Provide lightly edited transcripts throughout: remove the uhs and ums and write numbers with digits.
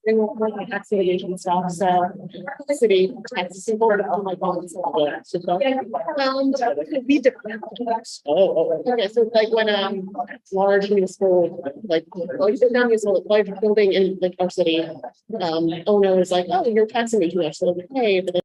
they won't work like tax mitigation and stuff. So the city taxes support of my bonds. It could be different. Okay, so like when large municipal like non-municipal large building in like our city owner is like, oh, you're taxing me too much, so hey, but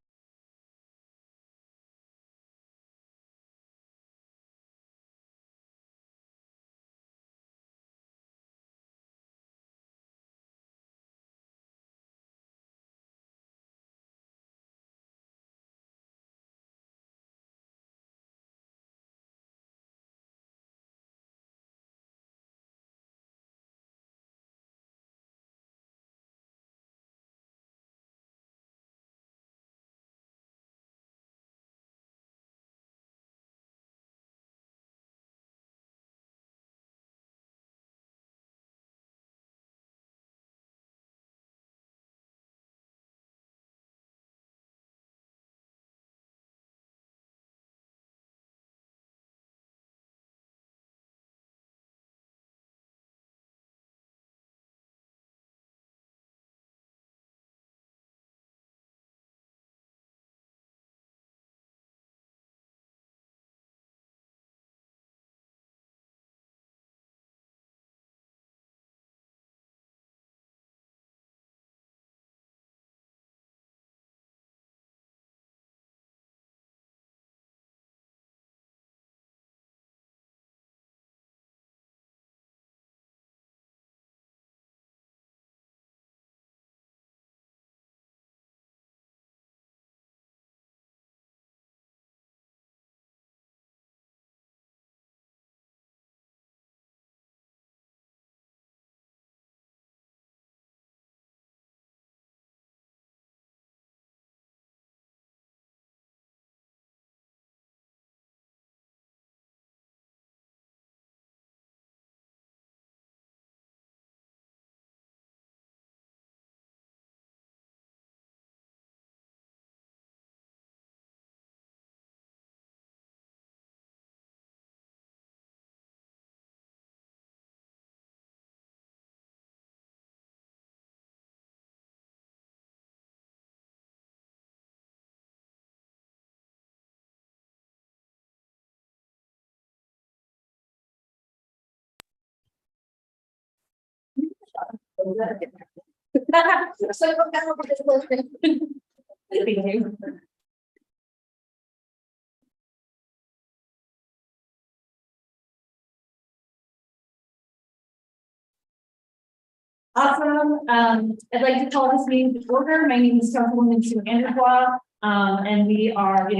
Awesome. I'd like to call this meeting to order. My name is Councilwoman Sue Anderswa. And it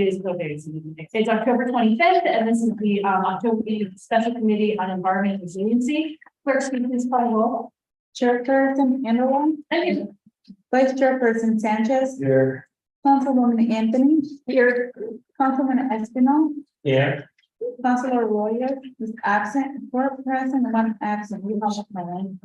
is it's October 25th, and this is the October Special Committee on Environment and Resiliency. Clerk, please call the roll. Chairperson Anderson. Thank you. Vice Chairperson Sanchez. Here. Councilwoman Anthony. Here. Councilwoman Espinal. Here. Councilor Royer is absent. 4 present, 1 absent. We have my line.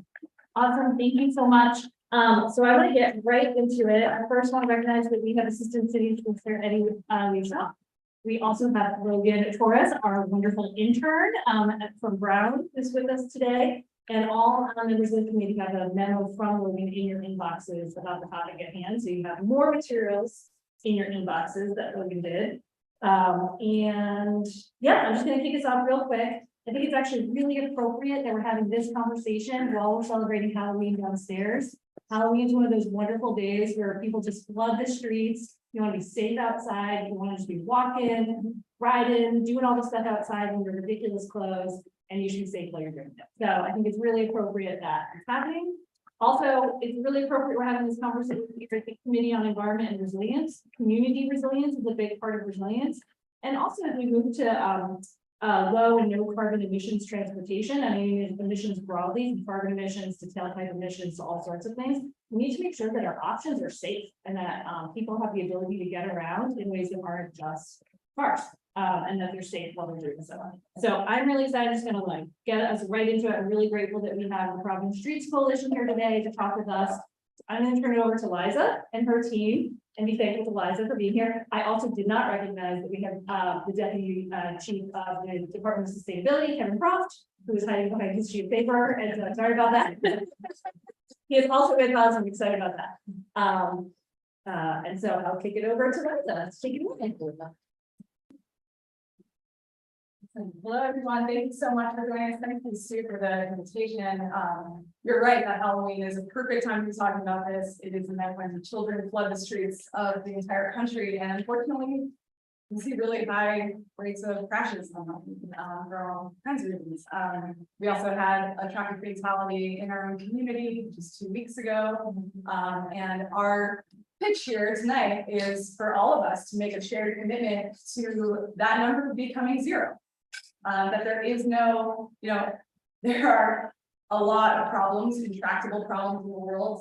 Awesome. Thank you so much. So I want to get right into it. I first want to recognize that we have Assistant City Solicitor Eddie Lisa. We also have Logan Torres, our wonderful intern from Brown, who's with us today. And all members of the committee have a memo from Logan in your inboxes about the topic at hand. So you have more materials in your inboxes that Logan did. And yeah, I'm just going to kick us off real quick. I think it's actually really appropriate that we're having this conversation while we're celebrating Halloween downstairs. Halloween is one of those wonderful days where people just flood the streets. You want to be safe outside. You want to just be walking, riding, doing all the stuff outside in your ridiculous clothes, and you should be safe while you're doing it. So I think it's really appropriate that it's happening. Also, it's really appropriate we're having this conversation with the Committee on Environment and Resilience. Community resilience is a big part of resilience. And also as we move to low and no carbon emissions transportation. I mean, emissions broadly, from carbon emissions to tailpipe emissions to all sorts of things. We need to make sure that our options are safe and that people have the ability to get around in ways that aren't just cars and that they're safe while they're doing so. So I'm really excited. Just going to get us right into it. I'm really grateful that we have the Providence Streets Coalition here today to talk with us. I'm going to turn it over to Liza and her team and be thankful to Liza for being here. I also did not recognize that we have the Deputy Chief of the Department of Sustainability, Kevin Croft, who is hiding behind his sheet of paper, and sorry about that. He is also with us. I'm excited about that. And so I'll kick it over to Liza. Take it away. Hello, everyone. Thank you so much for joining us. Thank you, Sue, for the invitation. You're right that Halloween is a perfect time to be talking about this. It is an event when children flood the streets of the entire country, and unfortunately, we see really high rates of crashes for all kinds of reasons. We also had a traffic fatality in our own community just 2 weeks ago, and our pitch here tonight is for all of us to make a shared commitment to that number becoming zero. That there is no, there are a lot of problems, intractable problems in the world.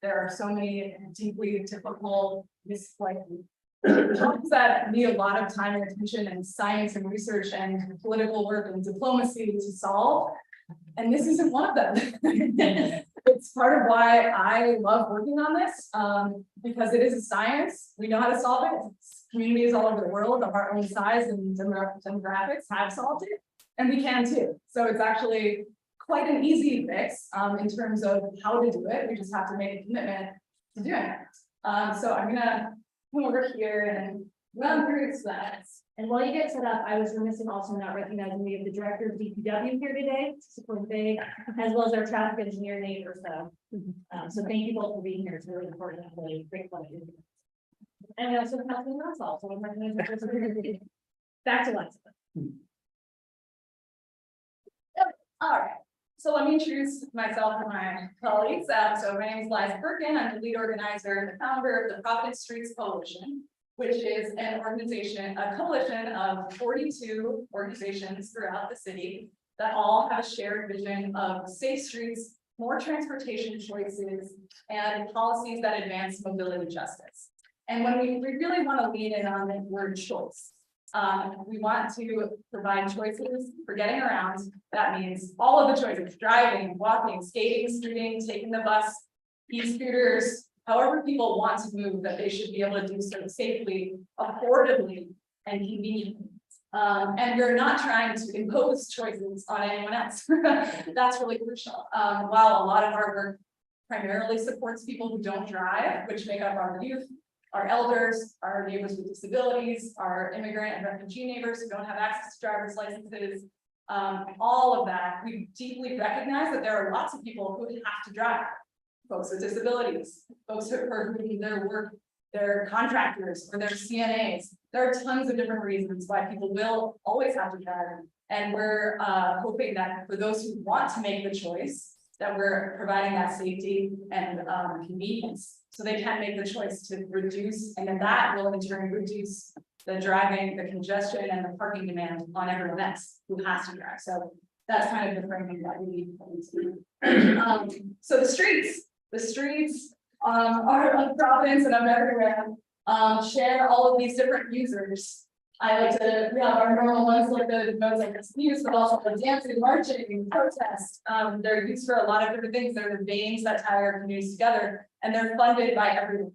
There are so many deeply difficult, problems that need a lot of time and attention and science and research and political work and diplomacy to solve. And this isn't one of them. It's part of why I love working on this, because it is a science. We know how to solve it. Communities all over the world of our own size and demographics have solved it, and we can too. So it's actually quite an easy fix in terms of how to do it. We just have to make a commitment to doing it. So I'm gonna come over here and run through slides. And while you get set up, I was remiss in also not recognizing we have the director of DPW here today to support the as well as our traffic engineer neighbor. So thank you both for being here. It's really important. Really great pleasure. And we also have Councilman Russell. So I'm recognizing back to Lex. All right. So let me introduce myself and my colleagues. So my name is Liza Birkin. I'm the lead organizer and the founder of the Providence Streets Coalition, which is an organization, a coalition of 42 organizations throughout the city that all have a shared vision of safe streets, more transportation choices, and policies that advance mobility justice. And when we really want to lean in on the word choice, we want to provide choices for getting around. That means all of the choices: driving, walking, skating, streeting, taking the bus, e-scooters, however people want to move, that they should be able to do so safely, affordably, and conveniently. And we're not trying to impose choices on anyone else. That's really crucial. While a lot of our work primarily supports people who don't drive, which make up our youth, our elders, our neighbors with disabilities, our immigrant and refugee neighbors who don't have access to driver's licenses, all of that, we deeply recognize that there are lots of people who have to drive. Folks with disabilities, folks who are doing their work, they're contractors or they're CNAs. There are tons of different reasons why people will always have to drive. And we're hoping that for those who want to make the choice, that we're providing that safety and convenience, so they can make the choice to reduce, and then that will in turn reduce the driving, the congestion, and the parking demand on everyone else who has to drive. So that's kind of the framing that we need. So the streets are of Providence and of everywhere, share all of these different users. I like to, we have our normal ones like the modes like use, but also the dancing, marching, protest. They're used for a lot of different things. They're the veins that tie our communities together, and they're funded by everyone.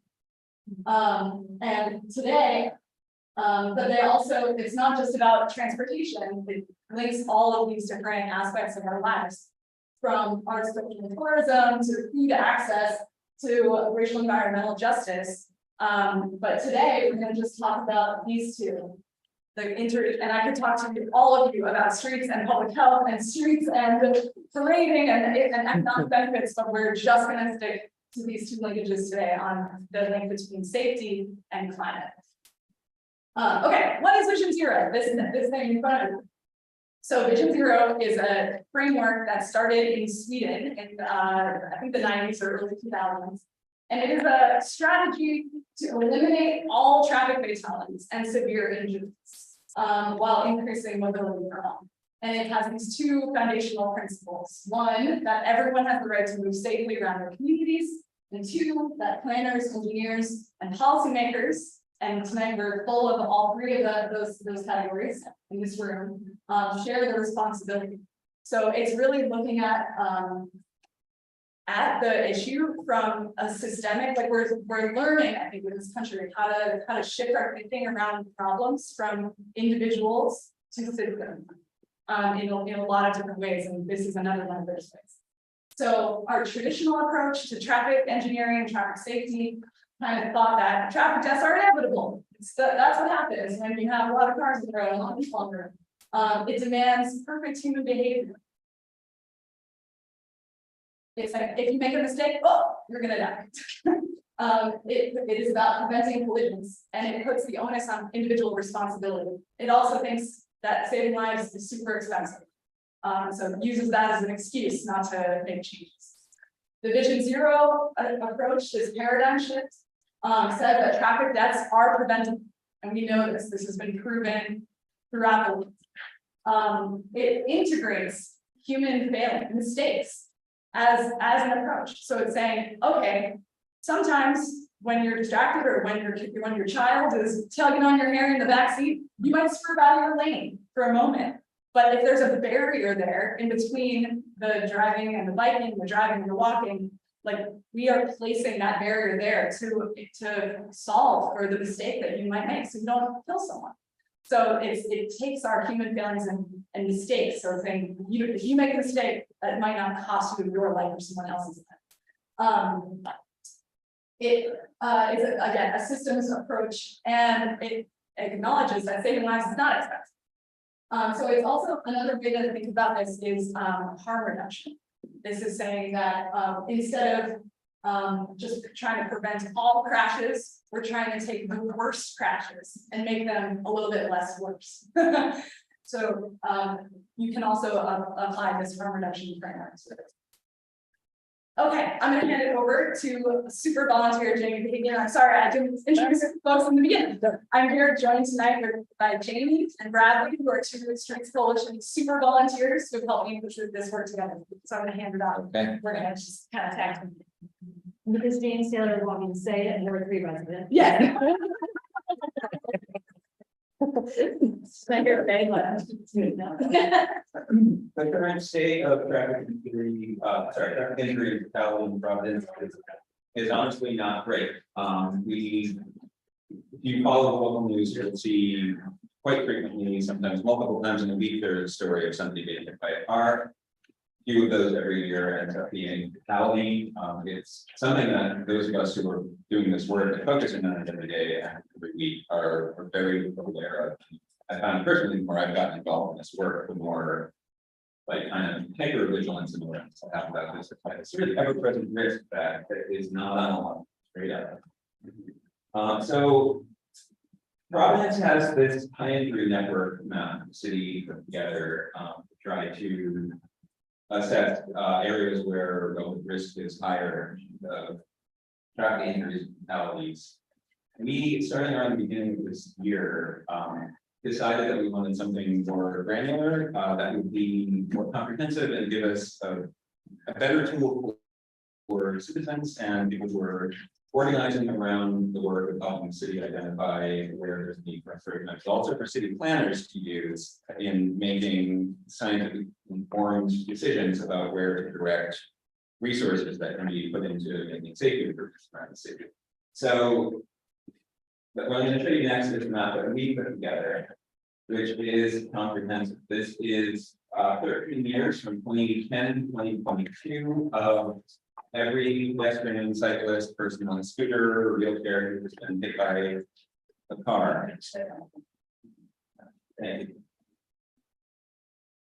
And today, but they also, it's not just about transportation. It links all of these different aspects of our lives, from arts, culture, and tourism to food access to racial environmental justice. But today we're going to just talk about these two. And I could talk to all of you about streets and public health and streets and parading and economic benefits, but we're just going to stick to these two linkages today on the link between safety and climate. Okay, what is Vision Zero? This thing in front of you. So Vision Zero is a framework that started in Sweden in I think the 90s or early 2000s. And it is a strategy to eliminate all traffic fatalities and severe injuries while increasing mobility for all. And it has these two foundational principles. One, that everyone has the right to move safely around their communities. And two, that planners, engineers, and policymakers, and tonight we're full of all three of those categories in this room, share the responsibility. So it's really looking at at the issue from a systemic, like we're learning, I think, in this country, how to shift our thinking around problems from individuals to systems. In a lot of different ways, and this is another one of those ways. So our traditional approach to traffic engineering, traffic safety, kind of thought that traffic deaths are inevitable. That's what happens when you have a lot of cars in the road, a lot longer. It demands perfect human behavior. It's like, if you make a mistake, oh, you're gonna die. It is about preventing collisions, and it puts the onus on individual responsibility. It also thinks that saving lives is super expensive. So it uses that as an excuse not to make changes. The Vision Zero approach, this paradigm shift, said that traffic deaths are preventable. And we know this has been proven throughout the world. It integrates human failing, mistakes, as an approach. So it's saying, okay, sometimes when you're distracted or when your child is tugging on your hair in the backseat, you might swerve out of your lane for a moment. But if there's a barrier there in between the driving and the biking, the driving and the walking, like we are placing that barrier there to solve for the mistake that you might make so you don't kill someone. So it takes our human failings and mistakes, or saying, if you make a mistake, that might not cost you your life or someone else's life. It is, again, a systems approach, and it acknowledges that saving lives is not expensive. So it's also another way to think about this is harm reduction. This is saying that instead of just trying to prevent all crashes, we're trying to take the worst crashes and make them a little bit less worse. So you can also apply this harm reduction framework. Okay, I'm going to hand it over to super volunteer Jamie Hagan. I'm sorry, I didn't introduce folks in the beginning. I'm here joined tonight by Jamie and Bradley, who are two Streets Coalition super volunteers who have helped me put this work together. So I'm going to hand it out. Okay. We're going to just kind of tag them. Because James Taylor wanted me to say it, and we're 3 residents. Yeah. I hear bang The current state of traffic injury, traffic injury fatality in Providence is honestly not great. If you follow the local news, you'll see quite frequently, sometimes multiple times in a week, there's a story of somebody getting hit by a car. Few of those every year ends up being fatality. It's something that those of us who are doing this work and focusing on it every day and every week are very aware of. I found personally, the more I've gotten involved in this work, the more like kind of hyper vigilance and awareness I have about this. It's really ever-present risk that is not on a lot straight up. So Providence has this high injury network the city put together to try to assess areas where relative risk is higher of traffic injuries and fatalities. We, starting around the beginning of this year, decided that we wanted something more granular that would be more comprehensive and give us a better tool for citizens and people who are organizing around the work of helping the city identify where there's a need for improvement, but also for city planners to use in making scientific informed decisions about where to direct resources that can be put into making safety improvements around the city. So what I'm going to show you next is a map that we put together, which is comprehensive. This is 13 years from 2010 to 2022 of every pedestrian, cyclist, person on a scooter, or wheelchair who's been hit by a car. And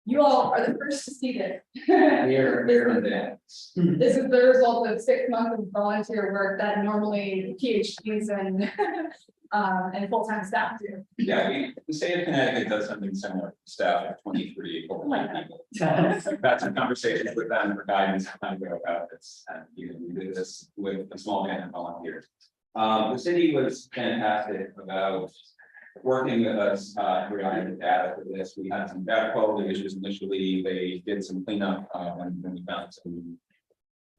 You all are the first to see this. here on the This is the result of 6 months of volunteer work that normally PhDs and full-time staff do. Yeah, the state of Connecticut does something similar. Staff of 23 full-time people. That's a conversation with them for guidance on how to go about this. And we did this with a small band of volunteers. The city was fantastic about working with us, providing data for this. We had some data quality issues initially. They did some cleanup when we found some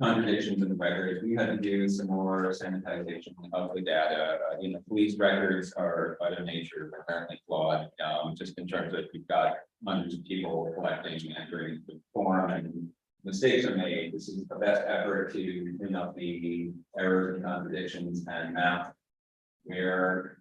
contradictions in the records. We had to do some more sanitization of the data. Police records are by their nature apparently flawed, just in terms of we've got hundreds of people collecting and entering the form, and mistakes are made this is the best effort to clean up the errors and contradictions and map where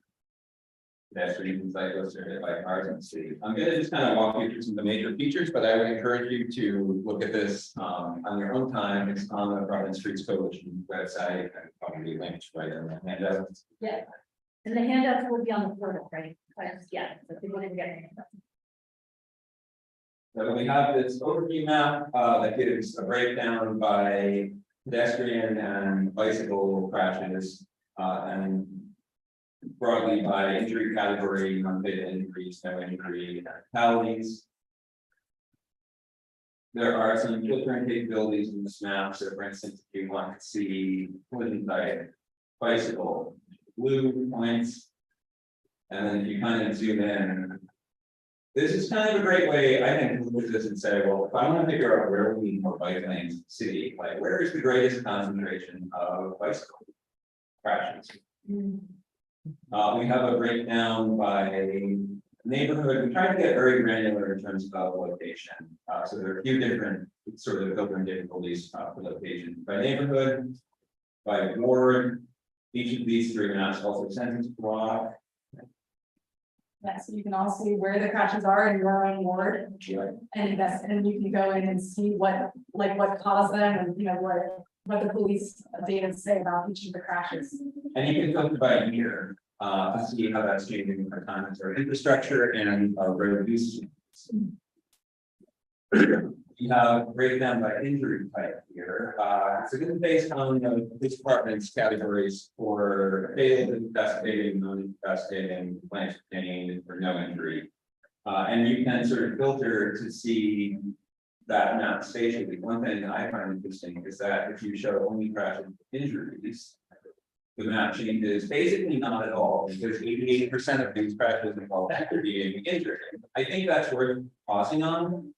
pedestrians and cyclists are hit by cars in the city. I'm going to just kind of walk you through some of the major features, but I would encourage you to look at this on your own time. It's on the Providence Streets Coalition website and probably linked right in the handout. Yeah. And the handouts will be on the portal, right? Yeah, so people didn't get it. So we have this overview map that gives a breakdown by pedestrian and bicycle crashes and broadly by injury category, non-fatal injuries, no injury, fatalities. There are some filtering capabilities in this map. So for instance, if you want to see collision type, bicycle, blue points, and then if you kind of zoom in, this is kind of a great way, I think, to look at this and say, well, if I want to figure out where we need more bike lanes in the city, like where is the greatest concentration of bicycle crashes? We have a breakdown by neighborhood. We try to get very granular in terms of location. So there are a few different sort of filtering difficulties for location by neighborhood, by ward. Each of these three maps also sentence block. Yeah, so you can all see where the crashes are in your own ward. And you can go in and see what caused them and, you know, what the police data say about each of the crashes. And you can filter by year to see how that's changing over time as our infrastructure and road use. You have breakdown by injury type here. So this is based on the police department's categories for fatal, incapacitating, non-incapacitating, complaints obtained, or no injury. And you can sort of filter to see that map spatially. One thing that I find interesting is that if you show only crashes with injuries, the map changes basically not at all, because 88% of these crashes involve actor being injured. I think that's worth pausing on.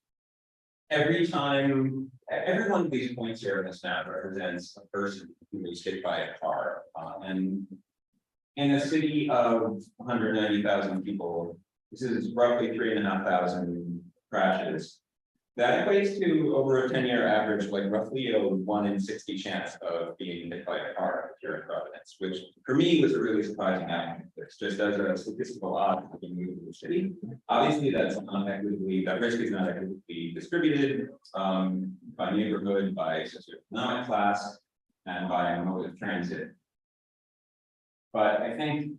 Every time, every one of these points here in this map represents a person who was hit by a car. And in a city of 190,000 people, this is roughly 3,500 crashes. That equates to over a 10-year average, like roughly a 1 in 60 chance of being hit by a car here in Providence, which for me was a really surprising outcome. It's just as a statistical odd being moved to the city. Obviously, that's not equitably, that risk is not equitably distributed by neighborhood, by socioeconomic class, and by mode of transit. But I think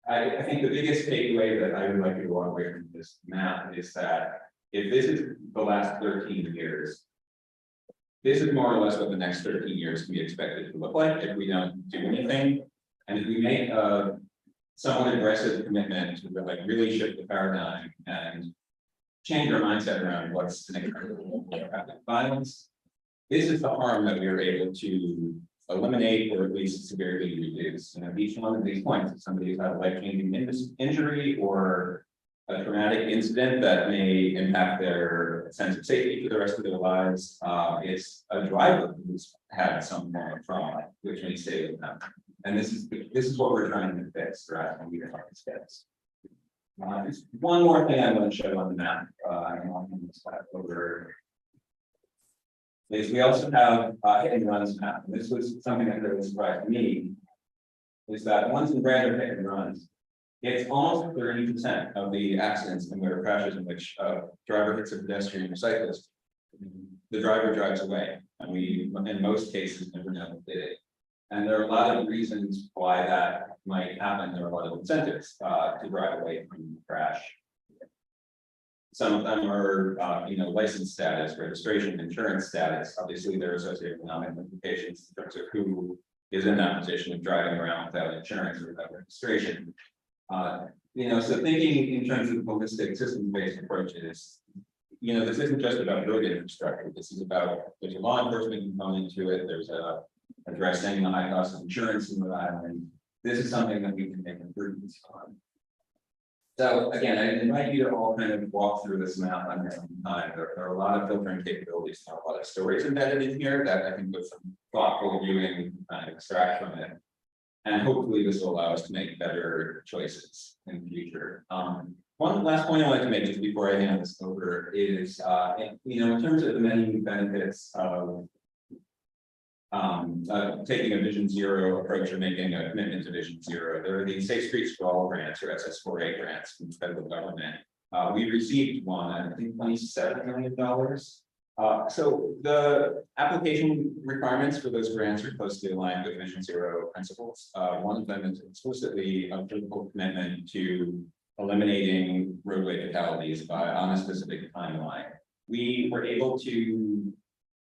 the biggest takeaway that I would like you to walk away from this map is that if this is the last 13 years, this is more or less what the next 13 years can be expected to look like if we don't do anything. And if we make a somewhat aggressive commitment to like really shift the paradigm and change our mindset around what's violence, this is the harm that we are able to eliminate or at least severely reduce. And each one of these points, if somebody's had a life-changing injury or a traumatic incident that may impact their sense of safety for the rest of their lives. It's a driver who's had some form of trauma, which may stay with them. And this is what we're trying to fix, right? And we are trying to fix. Just one more thing I want to show on the map. Over. Is we also have hit and runs map. And this was something that really surprised me. Is that once in red are hit and runs, it's almost 30% of the accidents and there are crashes in which driver hits a pedestrian or cyclist. The driver drives away, and we, in most cases, never know who did it. And there are a lot of reasons why that might happen. There are a lot of incentives to drive away from the crash. Some of them are, license status, registration, insurance status. Obviously, there are socioeconomic implications in terms of who is in that position of driving around without insurance or without registration. So thinking in terms of holistic system-based approaches, this isn't just about road infrastructure. This is about, there's a law enforcement component to it. There's addressing the high cost of insurance in Rhode Island. This is something that we can make improvements on. So again, I invite you to all kind of walk through this map on your own time. There are a lot of filtering capabilities, a lot of stories embedded in here that I think with some thoughtful viewing kind of extract from it. And hopefully this will allow us to make better choices in the future. One last point I wanted to make just before I hand this over is, in terms of the many benefits of taking a Vision Zero approach or making a commitment to Vision Zero. There are these Safe Streets for All grants or SS4A grants from the federal government. We received one, I think $27 million. So the application requirements for those grants are closely aligned with Vision Zero principles. One of them is explicitly a political commitment to eliminating roadway fatalities on a specific timeline. We were able to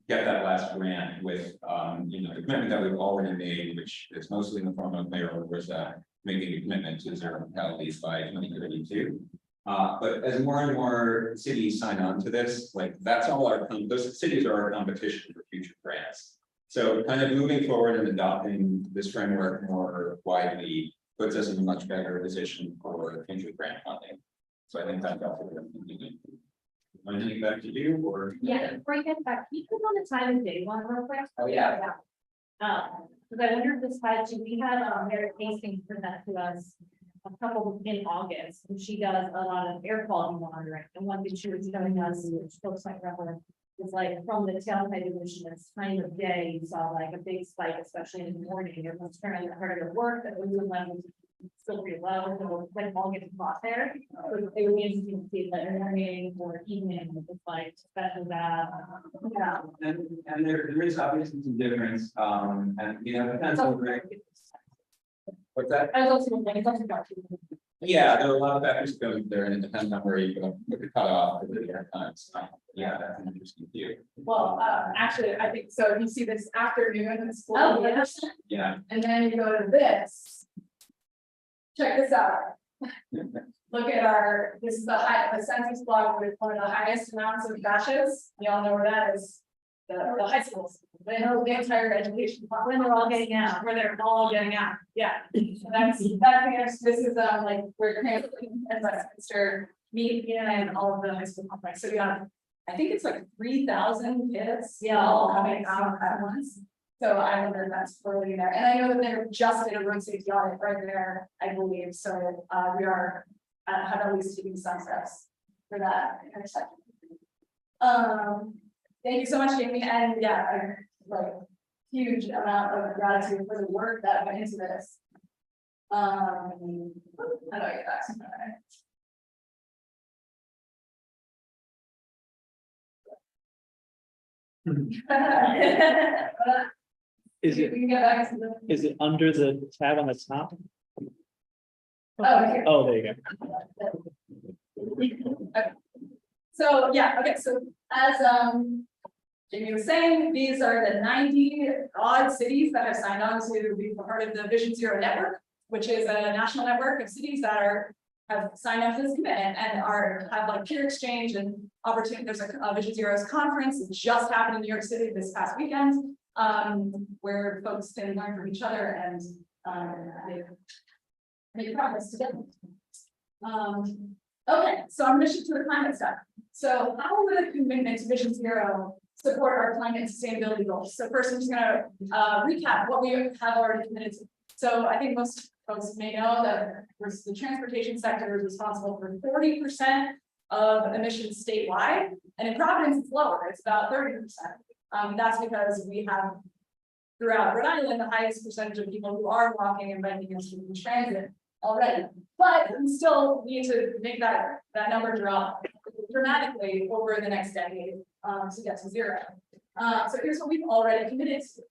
get that last grant with, the commitment that we've already made, which is mostly in the form of Mayor Rosa making a commitment to zero fatalities by 2032. But as more and more cities sign on to this, like that's all those cities are our competition for future grants. So kind of moving forward and adopting this framework more widely puts us in a much better position for future grant funding. So I think that's also what I'm thinking. Want to take back to you or? Yeah, before you get back, can you put on the time and day one real quick? Oh, yeah. Because I wonder if this had to, we had Mary Hastings present to us a couple in August, and she does a lot of air quality monitoring, and one thing she was telling us, which folks might remember, is like from the tailpipe emissions time of day, you saw like a big spike, especially in the morning, everyone's trying to harder to work, that was levels still pretty low, so when all gets caught there, so it would be interesting to see that morning or evening, it's like especially that. Yeah. And there is obviously some difference, and depends on the. What's that? I was also like, it's also dark. Yeah, there are a lot of factors going there, and it depends on where you go with the cutoff at the different times. Yeah, that's an interesting view. Well, actually, I think so. You see this afternoon. Oh, yeah. Yeah. And then you go to this. Check this out. Look at this is the census block with one of the highest amounts of dashes. You all know where that is. The high schools. They know the entire education. When they're all getting out. Where they're all getting out. Yeah. So that's this is like where Cranston and Westminster meet and all of the high school complex. So we have, I think it's like 3,000 kids. Yeah. All coming out at once. So I wonder if that's fully there. And I know that they're just in a road safety audit right there, I believe. So we have at least taken some steps for that intersection. Thank you so much, Jamie. And yeah, I like huge amount of gratitude for the work that went into this. How do I get that? Is We it, can get back to the. is it under the tab on the top? Oh, here. Oh, there you go. Okay. So, yeah, okay, so as Jamie was saying, these are the 90 odd cities that have signed on to be part of the Vision Zero network, which is a national network of cities that have signed up to this commitment and have like peer exchange and opportunity. There's a Vision Zero's conference that just happened in New York City this past weekend, where folks can learn from each other and make progress together. Okay, so I'm going to shift to the climate stuff. So how will the commitment to Vision Zero support our climate and sustainability goals? So first, I'm just going to recap what we have already committed to. So I think most folks may know that the transportation sector is responsible for 40% of emissions statewide, and in Providence it's lower, it's about 30%. That's because we have throughout Rhode Island the highest percentage of people who are walking and biking and taking transit already, but we still need to make that number drop dramatically over the next decade to get to zero. So here's what we've already committed to.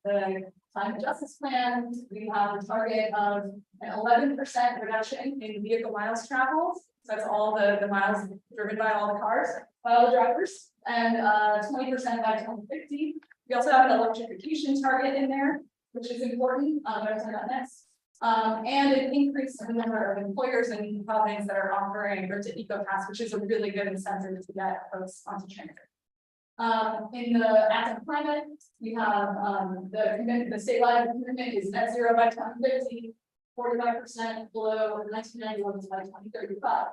The climate justice plan, we have a target of an 11% reduction in vehicle miles traveled. So that's all the miles driven by all the cars, by all the drivers, and 20% by 2050. We also have an electrification target in there, which is important. I'll talk about next. And an increase in the number of employers in Providence that are offering Road to EcoPass, which is a really good incentive to get folks onto transit. In the active climate, we have the commitment, the statewide commitment is net zero by 2050, 45% below 1990 levels by 2035.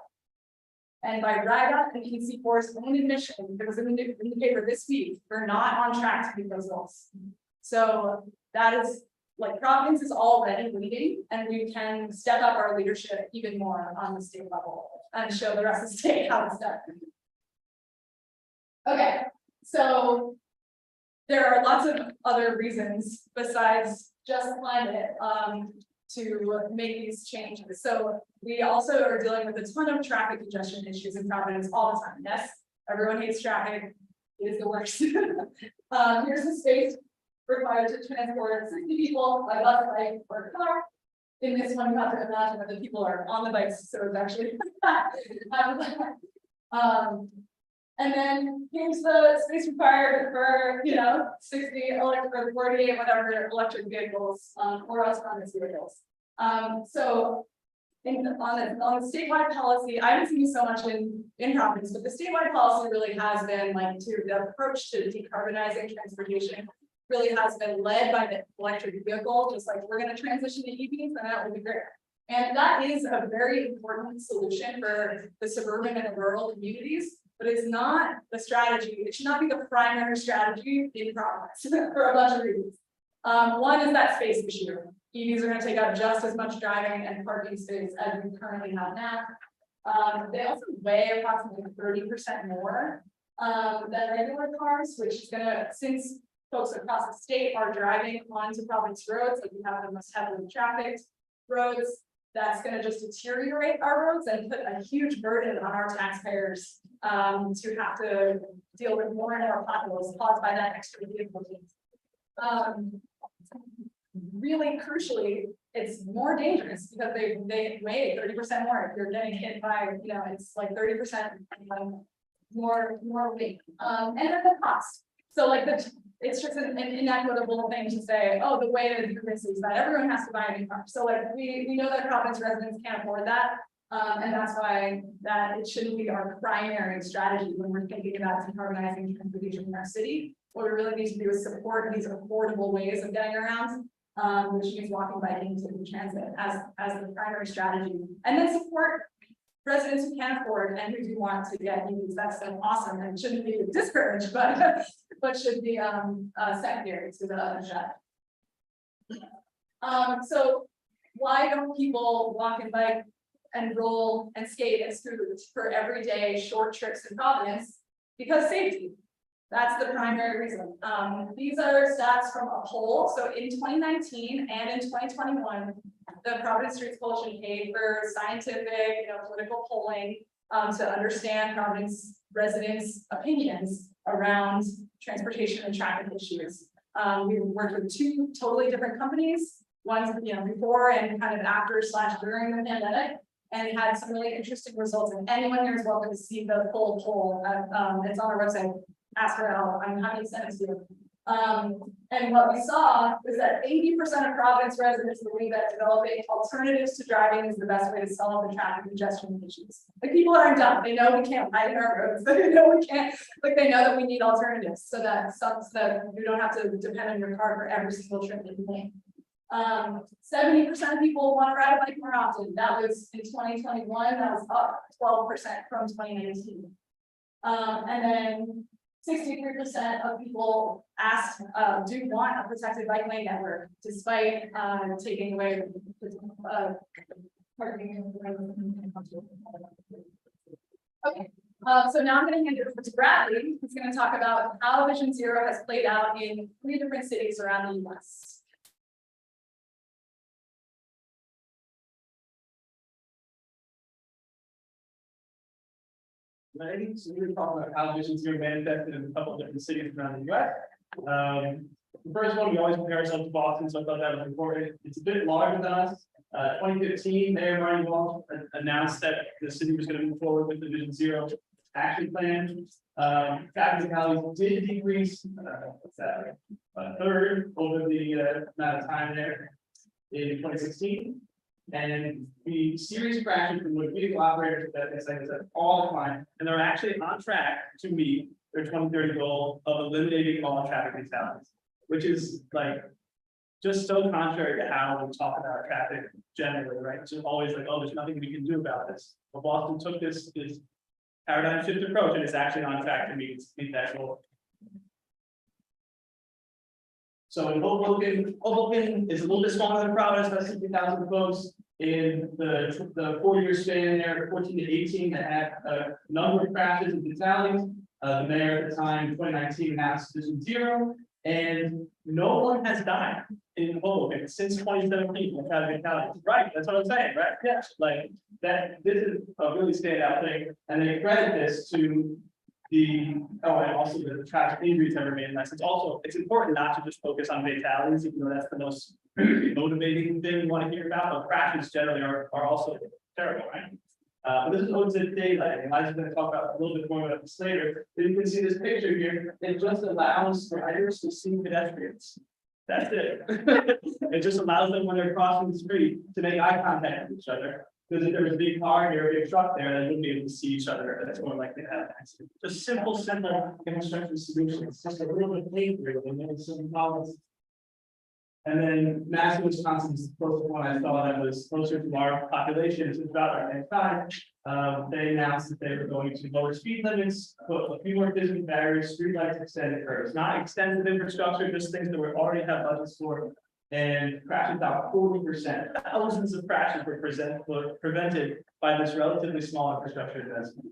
And by RIGA and PC Force own admission, there was in the paper this week, we're not on track to meet those goals. So that is like Providence is already leading, and we can step up our leadership even more on the state level and show the rest of the state how it's done. Okay, so there are lots of other reasons besides just climate, to make these changes. So we also are dealing with a ton of traffic congestion issues in Providence all the time. Yes, everyone hates traffic. It is the worst. Here's the space required to transport 60 people by bus, bike, or car. In this one, you have to imagine that the people are on the bikes, so it's actually and then here's the space required for, 60 electric or 48, whatever electric vehicles, or autonomous vehicles. So on the statewide policy, I haven't seen so much in Providence, but the statewide policy really has been like the approach to decarbonizing transportation really has been led by the electric vehicle, just like we're going to transition to EVs, and that will be great. And that is a very important solution for the suburban and rural communities, but it's not the strategy. It should not be the primary strategy in Providence for a bunch of reasons. One is that space issue. EVs are going to take up just as much driving and parking space as we currently have now. They also weigh approximately 30% more than regular cars, which is going to, since folks across the state are driving onto Providence roads, like we have the most heavily trafficked roads, that's going to just deteriorate our roads and put a huge burden on our taxpayers to have to deal with more and more potholes caused by that extra vehicle. Really crucially, it's more dangerous because they weigh 30% more. If you're getting hit by, it's like 30% more weight. And then the cost. So like it's just an inequitable thing to say, oh, the way to do this is that everyone has to buy a new car. So like we know that Providence residents can't afford that. And that's why that it shouldn't be our primary strategy when we're thinking about decarbonizing transportation in our city. What we really need to do is support these affordable ways of getting around, which means walking, biking, taking transit as the primary strategy, and then support residents who can't afford and who do want to get EVs. That's so awesome and shouldn't be discouraged, but should be secondary to the other strategy. So why don't people walk and bike and roll and skate and scoot for everyday short trips in Providence? Because safety. That's the primary reason. These are stats from a poll. So in 2019 and in 2021, the Providence Streets Coalition paid for scientific, political polling to understand Providence residents' opinions around transportation and traffic issues. We worked with two totally different companies, one before and kind of after / during the pandemic, and had some really interesting results. And anyone here is welcome to see the full poll. It's on our website. Ask for help. I'm happy to send it to you. And what we saw was that 80% of Providence residents believe that developing alternatives to driving is the best way to solve the traffic congestion issues. Like people aren't dumb. They know we can't ride in our roads. They know we can't, they know that we need alternatives so that you don't have to depend on your car for every single trip that you make. 70% of people want to ride a bike more often. That was in 2021, that was up 12% from 2019. And then 63% of people asked, do want a protected bike lane network, despite taking away parking. Okay, so now I'm going to hand it over to Bradley, who's going to talk about how Vision Zero has played out in 3 different cities around the US. Right, so we're talking about how Vision Zero manifested in a couple of different cities around the US. The first one, we always compare ourselves to Boston, so I thought that was important. It's a bit larger than us. 2015, Mayor Marty Walsh announced that the city was going to move forward with the Vision Zero action plan. Traffic fatalities did decrease, a third over the amount of time there in 2016. And the serious crashes from vehicle operators that all declined, and they're actually on track to meet their 2030 goal of eliminating all traffic fatalities, which is just so contrary to how we talk about traffic generally, right? It's just always like, oh, there's nothing we can do about this. But Boston took this paradigm shift approach and is actually on track to meet that goal. So in Hoboken is a little bit smaller than Providence, about 60,000 folks. In the 4-year span there, 14 to 18, that had a number of crashes and fatalities. The mayor at the time, in 2019, announced Vision Zero, And no one has died in Hoboken since 2017, in Providence County. Right, that's what I'm saying, right? Yes, like that, this is a really standout thing, and they credit this to the, oh, and also the tragic injuries ever made. And that's, it's important not to just focus on fatalities, even though that's the most motivating thing you want to hear about, but crashes generally are also terrible, right? But this is ode to daylight, and I'm going to talk about a little bit more about this later. But you can see this picture here. It just allows riders to see pedestrians. That's it. It just allows them when they're crossing the street to make eye contact with each other. Because if there was a big car here, a big truck there, they wouldn't be able to see each other. That's more likely to have an accident. Just simple infrastructure solutions. Just a little bit later, and then some problems. And then Madison, Wisconsin is the closest one I saw that was closer to our population. It's about our next time. They announced that they were going to lower speed limits, put a few more physical barriers, streetlights, extended curves, not extensive infrastructure, just things that we already have budgets for. And crashes about 40%. Thousands of crashes were prevented by this relatively small infrastructure investment.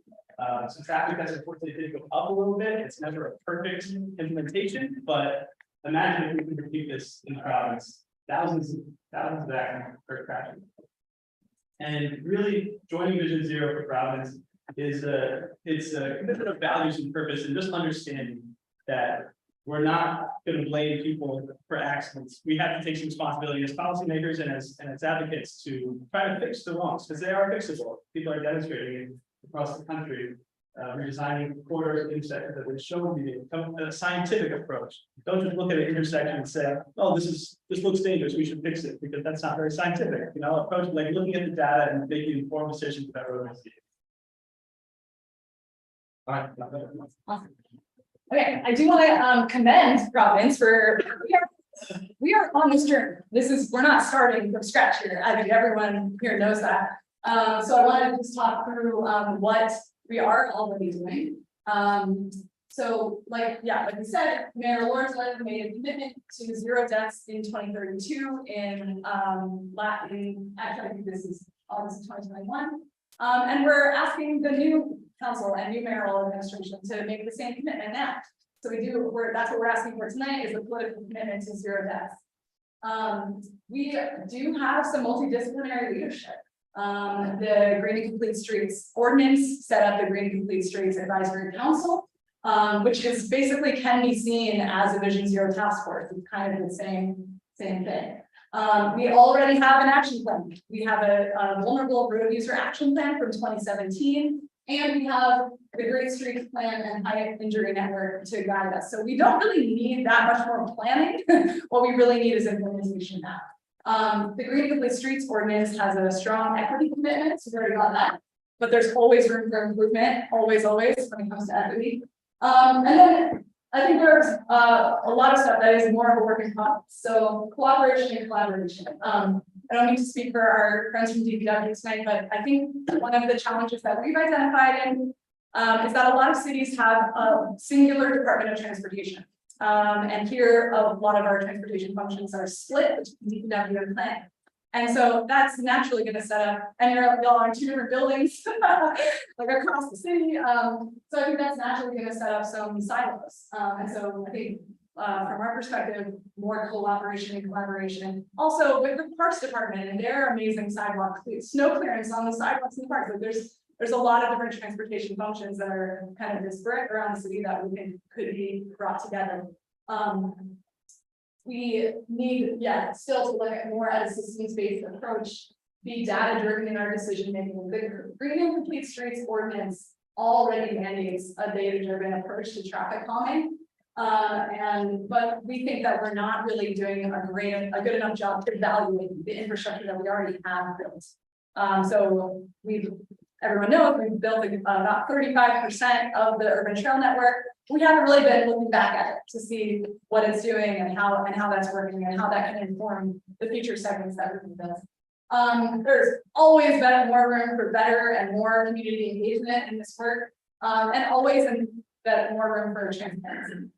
So traffic has unfortunately did go up a little bit. It's never a perfect implementation, but imagine if we could repeat this in Providence, thousands of accidents per crashing. And really joining Vision Zero for Providence is it's a commitment of values and purpose, and just understanding that we're not going to blame people for accidents. We have to take some responsibility as policymakers and as advocates to try to fix the wrongs, because they are fixable. People are demonstrating it across the country. Redesigning corridors and intersections that would show you a scientific approach. Don't just look at an intersection and say, "Oh, this looks dangerous. We should fix it," because that's not very scientific. You know, approach like looking at the data and making informed decisions about road safety. All right. Awesome. Okay, I do want to commend Providence for we are on this journey. We're not starting from scratch here. I think everyone here knows that. So I wanted to just talk through what we are already doing. So like we said, Mayor Lawrence made a commitment to 0 deaths in 2032 in actually I think this is August of 2021. And we're asking the new council and new mayoral administration to make the same commitment now. So that's what we're asking for tonight, is a political commitment to 0 deaths. We do have some multidisciplinary leadership. The Green and Complete Streets Ordinance set up the Green and Complete Streets Advisory Council, which is basically can be seen as a Vision Zero task force. It's kind of the same thing. We already have an action plan. We have a vulnerable road user action plan from 2017, and we have the Great Streets Plan and High Injury Network to guide us. So we don't really need that much more planning. What we really need is implementation now. The Green and Complete Streets Ordinance has a strong equity commitment, so we already got that. But there's always room for improvement, always, when it comes to equity. And then I think there's a lot of stuff that is more of a work in progress. So cooperation and collaboration. I don't need to speak for our friends from DPW tonight, but I think one of the challenges that we've identified is that a lot of cities have a singular Department of Transportation. And here a lot of our transportation functions are split between DPW and planning. And so that's naturally going to set up, and y'all are in 2 different buildings, like across the city. So I think that's naturally going to set up some silos. And so I think from our perspective, more collaboration and collaboration. Also with the Parks Department and their amazing sidewalk snow clearance on the sidewalks in the parks. Like there's a lot of different transportation functions that are kind of disparate around the city that we think could be brought together. We need, still to look at more at a systems-based approach, be data-driven in our decision-making. The Green and Complete Streets Ordinance already mandates a data-driven approach to traffic calming. But we think that we're not really doing a good enough job to evaluate the infrastructure that we already have built. So everyone knows we've built about 35% of the urban trail network. We haven't really been looking back at it to see what it's doing and how that's working and how that can inform the future segments that we can build. There's always been more room for better and more community engagement in this work, and always more room for transparency.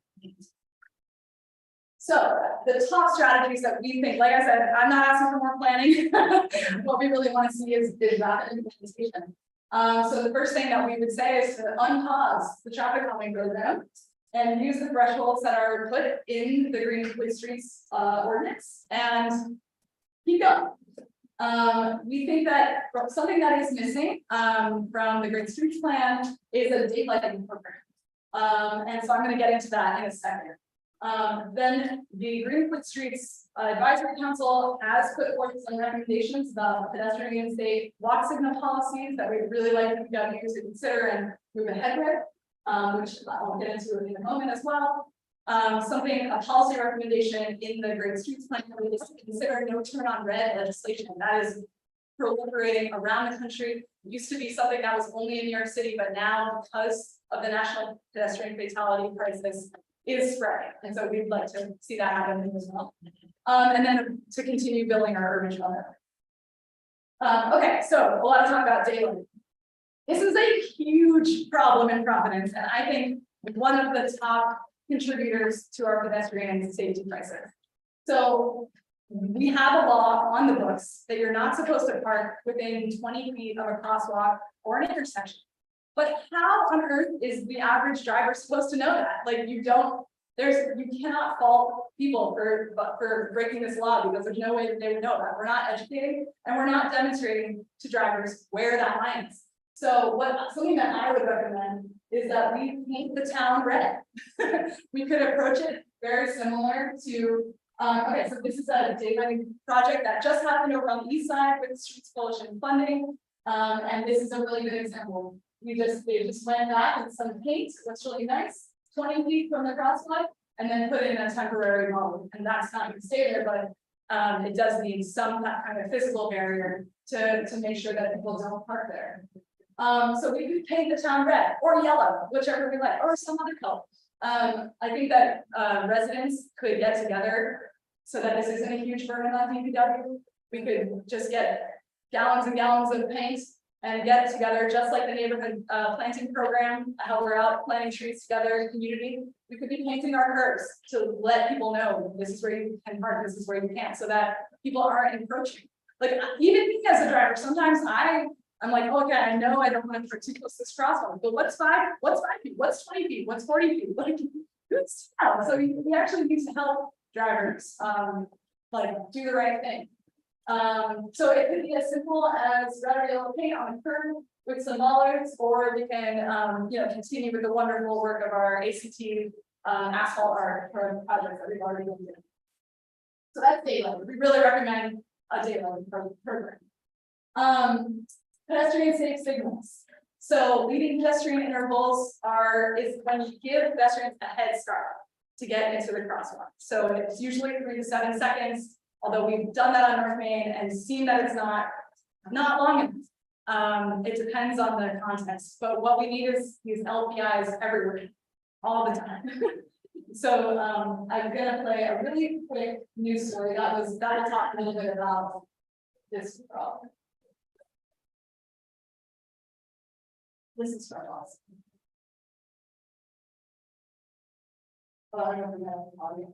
So the top strategies that we think, like I said, I'm not asking for more planning. What we really want to see is rapid implementation. So the first thing that we would say is to unpause the traffic calming program and use the thresholds that are put in the Green Complete Streets ordinance and keep going. We think that something that is missing from the Green Streets plan is a daylighting program. And so I'm going to get into that in a second. Then the Green Complete Streets Advisory Council has put forth some recommendations about pedestrian safe walk signal policies that we'd really like PW to consider and move ahead with, which I'll get into in a moment as well. A policy recommendation in the Green Streets Plan is to consider no turn on red legislation. That is proliferating around the country. It used to be something that was only in New York City, but now because of the national pedestrian fatality crisis is spreading. And so we'd like to see that happen as well. And then to continue building our urban network. Okay, so a lot of talk about daylight. This is a huge problem in Providence, and I think one of the top contributors to our pedestrian safety crisis. So we have a law on the books that you're not supposed to park within 20 feet of a crosswalk or an intersection. But how on earth is the average driver supposed to know that? Like you cannot fault people for breaking this law because there's no way that they would know that. We're not educating and we're not demonstrating to drivers where that line is. So something that I would recommend is that we paint the town red. We could approach it very similar to, okay, so this is a daylighting project that just happened over on the east side with the Streets Coalition funding. And this is a really good example. They just went back with some paint, looks really nice, 20 feet from the crosswalk, and then put in a temporary wall. And that's not going to stay there, but it does need some kind of physical barrier to make sure that people don't park there. So we could paint the town red or yellow, whichever we like, or some other color. I think that residents could get together so that this isn't a huge burden on DPW. We could just get gallons and gallons of paint and get together, just like the neighborhood planting program, how we're out planting trees together in community. We could be painting our curbs to let people know this is where you can park, this is where you can't, so that people aren't encroaching. Like even me as a driver, sometimes I'm like, okay, I know I don't want to particles this crosswalk, but what's 5 feet? What's 20 feet? What's 40 feet? Like, good stuff. So we actually need to help drivers, like do the right thing. So it could be as simple as red or yellow paint on the curb with some bollards, or we can, continue with the wonderful work of our ACT asphalt art for projects that we've already been doing. So that's daylight. We really recommend a daylight program. Pedestrian safe signals. So leading pedestrian intervals is when you give pedestrians a head start to get into the crosswalk. So it's usually 3 to 7 seconds, although we've done that on North Main and seen that it's not long enough. It depends on the context, but what we need is these LPIs everywhere, all the time. So I'm gonna play a really quick news story that'll talk a little bit about this problem. This is from us. Well, I don't know if we have audio.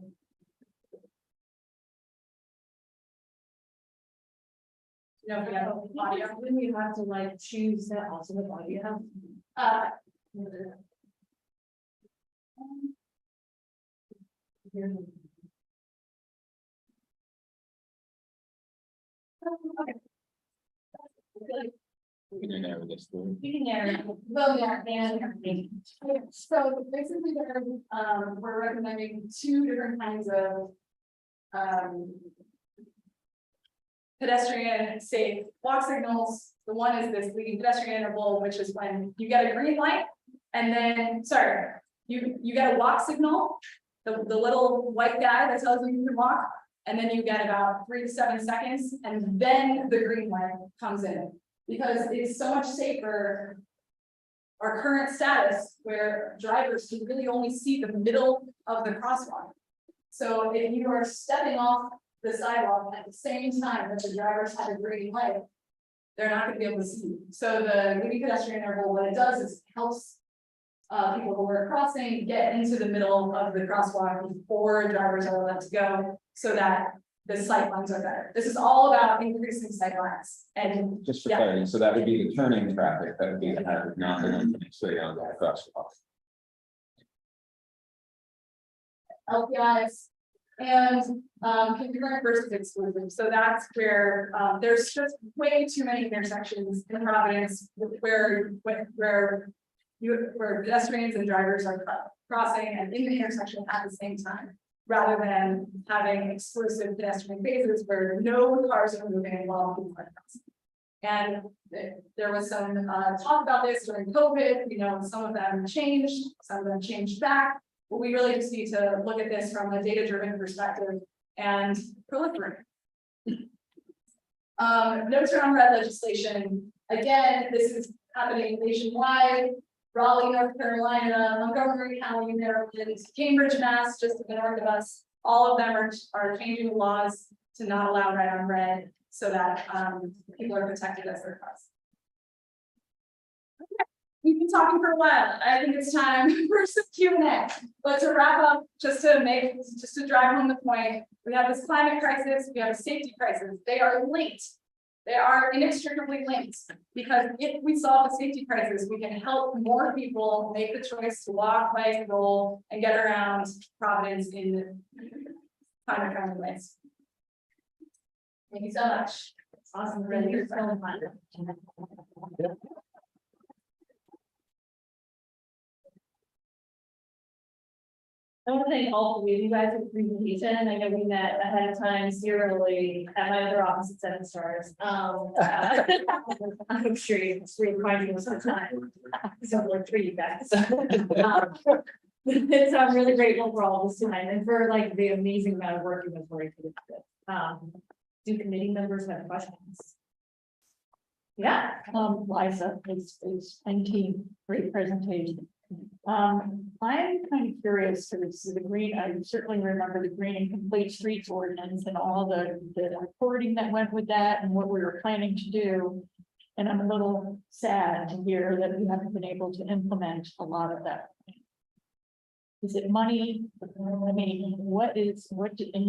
No, we have audio. Then we have to like choose that also with audio. Okay. We can narrow this through. You can narrow. Well, yeah, and so basically we're recommending 2 different kinds of pedestrian safe walk signals. The one is this leading pedestrian interval, which is when you get a green light, and then you get a walk signal, the little white guy that tells you you can walk, and then you get about 3 to 7 seconds, and then the green light comes in. Because it's so much safer, our current status, where drivers can really only see the middle of the crosswalk. So if you are stepping off the sidewalk at the same time that the drivers have a green light, they're not going to be able to see. So the leading pedestrian interval, what it does is it helps people who are crossing get into the middle of the crosswalk before drivers are allowed to go, so that the sight lines are better. This is all about increasing sight lines. And Just for clarity, so that would be the turning traffic, that would be the hazard, not the one coming straight on the crosswalk. LPIs. And concurrent versus exclusive, so that's where there's just way too many intersections in Providence where pedestrians and drivers are crossing and in the intersection at the same time, rather than having exclusive pedestrian phases where no cars are moving while people are crossing. And there was some talk about this during COVID, you know, some of them changed, some of them changed back. But we really just need to look at this from a data-driven perspective and proliferate. No turn on red legislation. Again, this is happening nationwide. Raleigh, North Carolina, Montgomery County, Maryland, Cambridge, Mass, just to the north of us. All of them are changing the laws to not allow red on red so that people are protected as their cause. We've been talking for a while. I think it's time for some Q&A. But to wrap up, just to drive home the point, we have this climate crisis, we have a safety crisis. They are linked. They are inextricably linked, because if we solve the safety crisis, we can help more people make the choice to walk, bike, roll, and get around Providence in climate friendly ways. Thank you so much. Awesome, really, you're so fun. I want to thank all of you guys for the presentation. I know we met ahead of time serially at my other office at 7 Stars. I'm sure you're finding some time. Similar to you guys. So I'm really grateful for all this time and for like the amazing amount of work you guys were able to do. Do committee members have questions? Yeah. Liza, and team, great presentation. I'm kind of curious, so this is the green, I certainly remember the green and complete streets ordinance and all the reporting that went with that and what we were planning to do. And I'm a little sad to hear that we haven't been able to implement a lot of that. Is it money? I mean, what in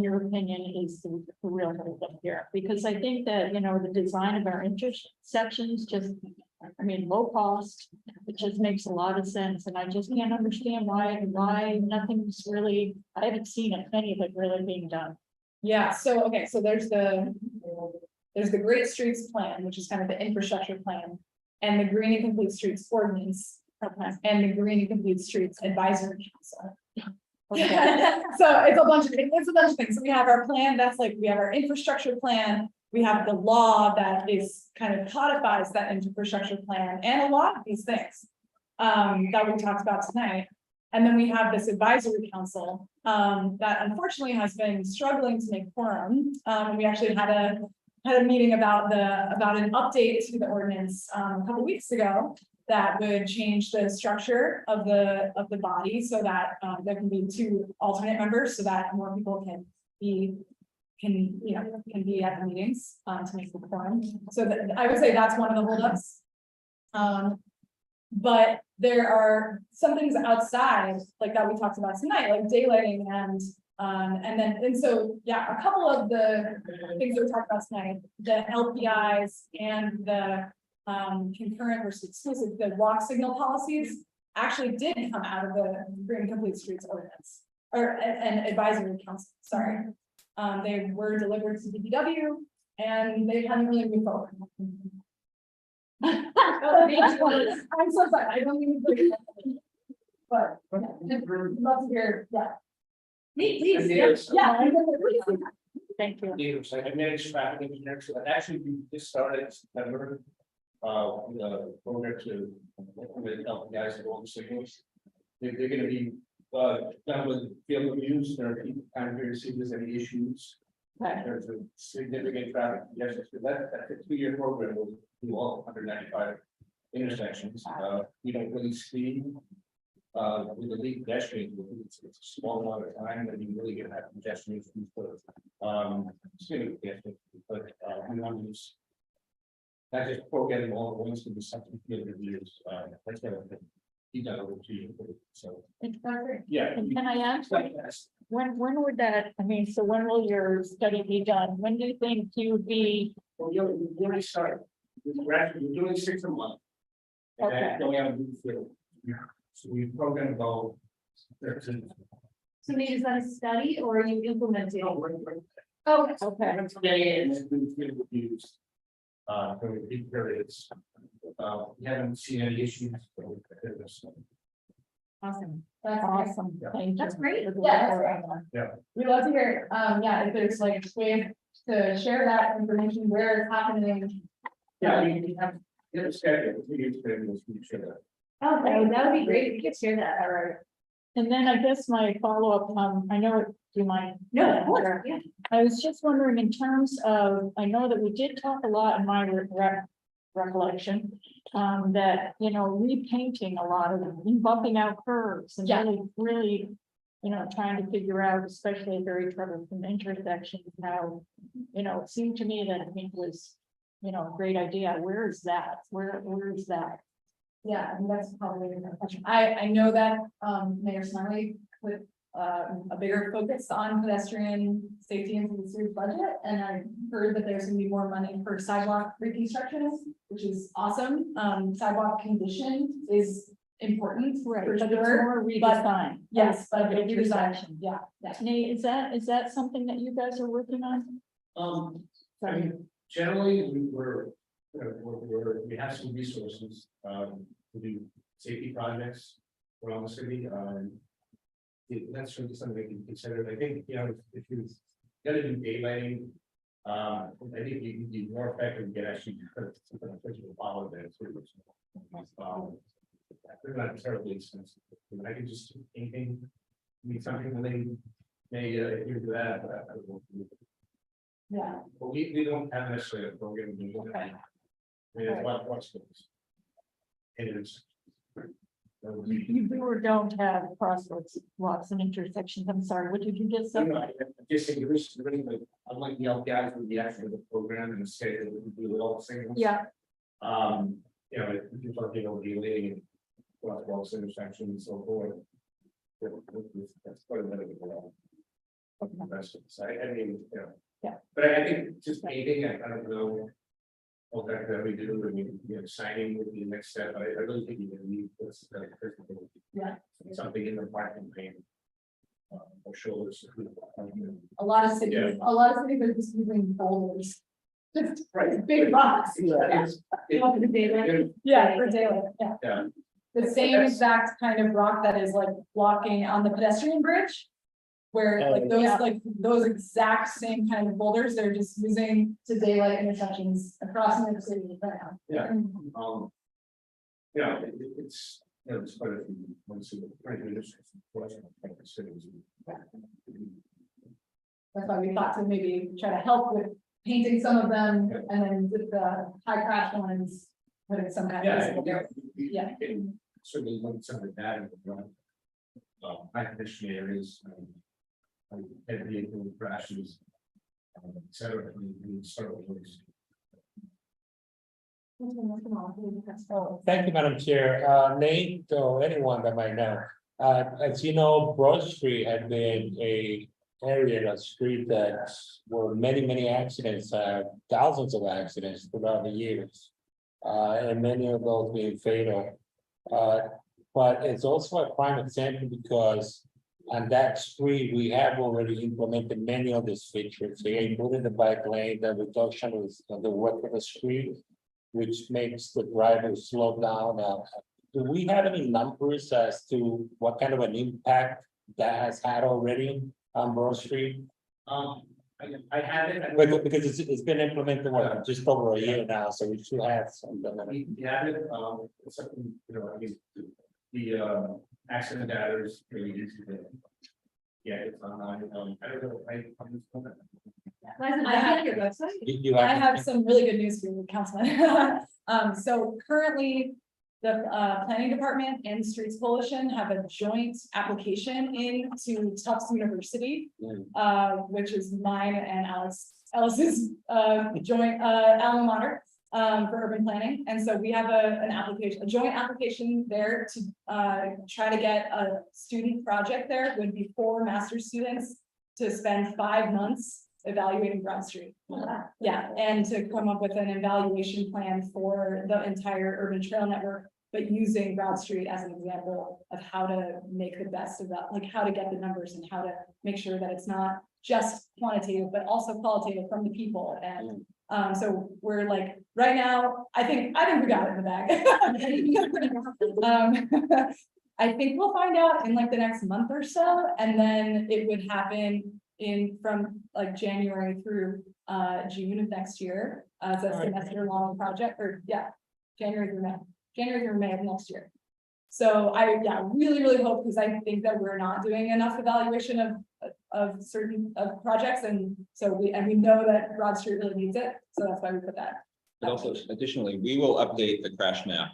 your opinion is the real hold here? Because I think that, you know, the design of our intersections just, I mean, low cost, it just makes a lot of sense. And I just can't understand why nothing's really, I haven't seen any of it really being done. Yeah, so, okay, so there's the Great Streets Plan, which is kind of the infrastructure plan, and the Green and Complete Streets Ordinance, and the Green and Complete Streets Advisory Council. Okay. So it's a bunch of things. So we have our plan, that's like, we have our infrastructure plan, we have the law that is kind of codifies that infrastructure plan, and a lot of these things that we talked about tonight. And then we have this advisory council that unfortunately has been struggling to make quorum. We actually had a meeting about an update to the ordinance a couple weeks ago that would change the structure of the body so that there can be 2 alternate members so that more people can be at the meetings to make the quorum. So I would say that's one of the holdups. But there are some things outside like that we talked about tonight, like daylighting and so yeah, a couple of the things that we talked about tonight, the LPIs and the concurrent versus exclusive, the walk signal policies actually did come out of the Green Complete Streets Ordinance or an advisory council. Sorry, they were delivered to DPW and they haven't really moved forward. I'm so sorry. I don't mean to, but love to hear. Yeah. Please. Yeah. Thank you. I managed traffic engineer, so actually we just started in September. The program to implement guys at all the signals. They're gonna be done with field reviews. There are time here to see if there's any issues. Okay. There's a significant traffic. Yes, that 2-year program will do all 195 intersections. We don't really see with the lead pedestrians, it's a small amount of time that you really get that pedestrians. But we want to use not just programming all the ones to be something field reviews. That's what he done over 2 years. So yeah. And can I ask, when would that, I mean, so when will your study be done? When do you think you would be? Well, you already started. We're doing 6 a month. Okay. Then we have a new field. So we programmed about 13. So maybe is that a study or are you implementing? Oh, okay. Okay. And it's been used. For big periods. We haven't seen any issues. Awesome. That's Awesome, thank you. That's great. Yeah. We'd love to hear, yeah, if there's like ways to share that information, where it's happening. Yeah, we have a schedule, we use schedules, we share that. Oh, that would be great. If you could share that. All right. And then I guess my follow-up, I know, do you mind? No, of course, yeah. I was just wondering in terms of, I know that we did talk a lot in my recollection. That, you know, repainting a lot of them, bumping out curves and Yeah. really, you know, trying to figure out, especially at very troublesome intersections, how, you know, it seemed to me that I think was, you know, a great idea. Where is that? Where is that? Yeah, and that's probably a good question. I know that, Mayor Smiley put, a bigger focus on pedestrian safety into the city's budget, and I heard that there's gonna be more money for sidewalk reconstruction, which is awesome. Sidewalk condition is important, Right, for but it's sure. more redesign. Yes, but Of redesign, intersection. yeah, yeah. Nate, is that something that you guys are working on? I mean, generally, we have some resources, to do safety projects around the city, that's really something we can consider. I think, you know, if you gotta do daylighting, I think you can be more effective and get actually physical follow that. They're not terribly expensive. I can just do anything. Need something that they may adhere to that, but I don't know. Yeah. But we don't have necessarily a program. To do that. I mean, it's what's this? And it's. You do or don't have crossroads, lots and intersections. I'm sorry, what did you just say? Just think this, unlike the LPIs with the actual program and the schedule, we do it all singles. Yeah, You know, if you're talking about delaying and crosswalks, intersections and so forth. That's quite a bit of a investment. So I mean, you know. Yeah. But I think just painting, I don't know. Okay, that we do, I mean, you know, signing would be the next step. I really think you're gonna need this. Yeah. Something in the parking paint. Or shoulders. A lot of cities, Yeah. a lot of cities are just using boulders. Just Right. big rocks. It's. Welcome to daylight. Yeah, for daylight, yeah. Yeah. The same exact kind of rock that is like blocking on the pedestrian bridge. Where like those, Yeah. like those exact same kind of boulders, they're just using to daylight intersections across New York City right now. Yeah. Yeah, it's, you know, it's quite a few, once you try to do this. That's why we thought to maybe try to help with painting some of them, and then with the high crash ones, putting some kind of. Yeah. Certainly want some of that in the front. High condition areas. Heavy vehicle crashes. Et cetera, we start with those. Thank you, Madam Chair. Nate or anyone that might know. As you know, Broad Street had been a area, a street that were many accidents, thousands of accidents throughout the years. And many of those being fatal. But it's also a prime example because on that street, we have already implemented many of these features. They included the bike lane, the reduction of the width of the street, which makes the driver slow down. Do we have any numbers as to what kind of an impact that has had already on Broad Street? I have it. Because it's been implemented, what, just over a year now, so we should have something. We have it, it's something, you know, I mean, the accident data is really easy to. Yeah, it's online, I don't know, I'm just wondering. I have your website. You I have some really good news for you, Councilman. So currently, the planning department and the Streets Coalition have a joint application into Tufts University. Which is mine and Alice's joint alma mater for urban planning. And so we have a joint application there to try to get a student project there. Would be 4 master's students to spend 5 months evaluating Broad Street. Yeah, and to come up with an evaluation plan for the entire urban trail network but using Broad Street as an example of how to make the best of that, like how to get the numbers and how to make sure that it's not just quantitative, but also qualitative from the people. And so we're like, right now, I think we got it in the bag. I think we'll find out in like the next month or so, and then it would happen from like January through June of next year. It's a semester long project, or January through May of next year. So I really hope, because I think that we're not doing enough evaluation of certain projects, and so we know that Broad Street really needs it, so that's why we put that. But also additionally, we will update the crash map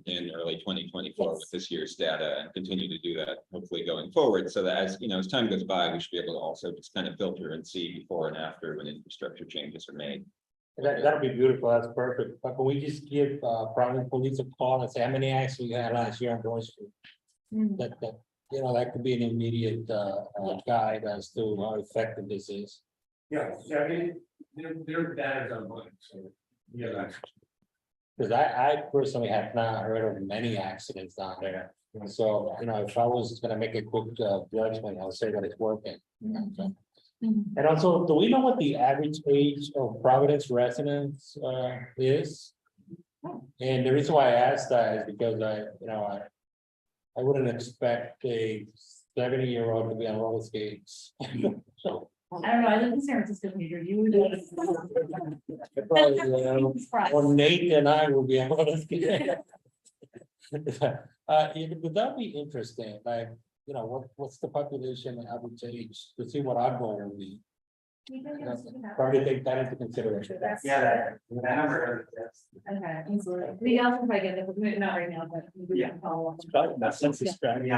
in early 2024 Yes. with this year's data and continue to do that hopefully going forward. So that as as time goes by, we should be able to also just kind of filter and see before and after when infrastructure changes are made. That'll be beautiful, that's perfect, but can we just give Providence Police a call and say how many accidents we had last year on Broad Street? That that could be an immediate guide as to how effective this is. Yeah, I mean, their data is online, so. Yeah. Because I personally have not heard of many accidents down there. So, if I was gonna make a quick judgment, I'll say that it's working. And also, do we know what the average age of Providence residents is? And the reason why I asked that is because I wouldn't expect a 70-year-old to be on roller skates. So. I don't know, I live in San Francisco, New York, you would. Probably, or Nate and I will be on roller skates. Would that be interesting? Like, what's the population average age to see what our goal will be? Probably take that into consideration. That number. Okay, absolutely. We also probably get it, not right now, but. we can follow up. That sense of strategy.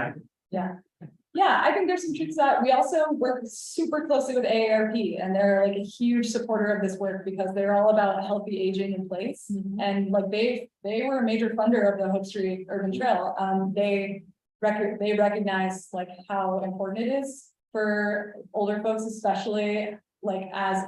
Yeah, I think there's some truths that we also work super closely with AARP, and they're like a huge supporter of this work because they're all about healthy aging in place. And like they were a major funder of the Hope Street Urban Trail. They recognize like how important it is for older folks, especially like as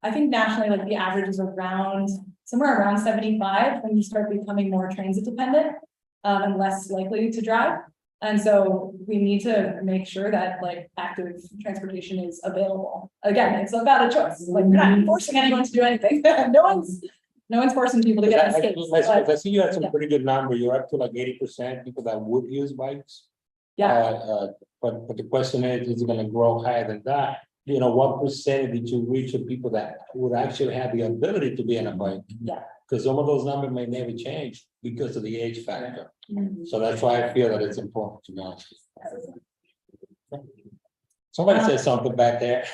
I think nationally, like the average is somewhere around 75 when you start becoming more transit dependent and less likely to drive. And so we need to make sure that like active transportation is available. Again, it's about a choice. Like we're not forcing anyone to do anything. No one's forcing people to get on skates. I see you had some pretty good number. You're up to like 80% people that would use bikes. Yeah. But the question is it gonna grow higher than that? What percentage did you reach of people that would actually have the ability to be on a bike? Yeah. Because some of those numbers may never change because of the age factor. So that's why I feel that it's important to know. Somebody said something back there.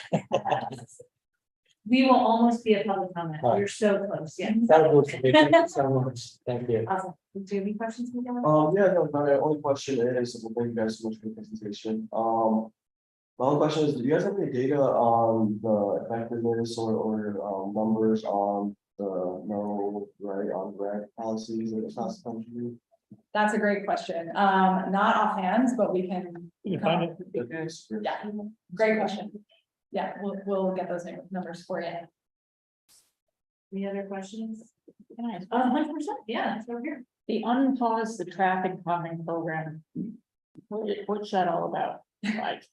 We will almost be a public comment. You're so close, yeah. That was good. Thank you so much. Thank you. Awesome. Do you have any questions? My only question is, thank you guys so much for the presentation. My only question is, do you guys have any data on the effectiveness or numbers on the no right on red policies across the country? That's a great question. Not offhand, but we can. Find it. Yeah, great question. Yeah, we'll get those numbers for you. Any other questions? Can I ask? 100%, yeah, it's over here. The unpause the traffic calming program. What's that all about? Like,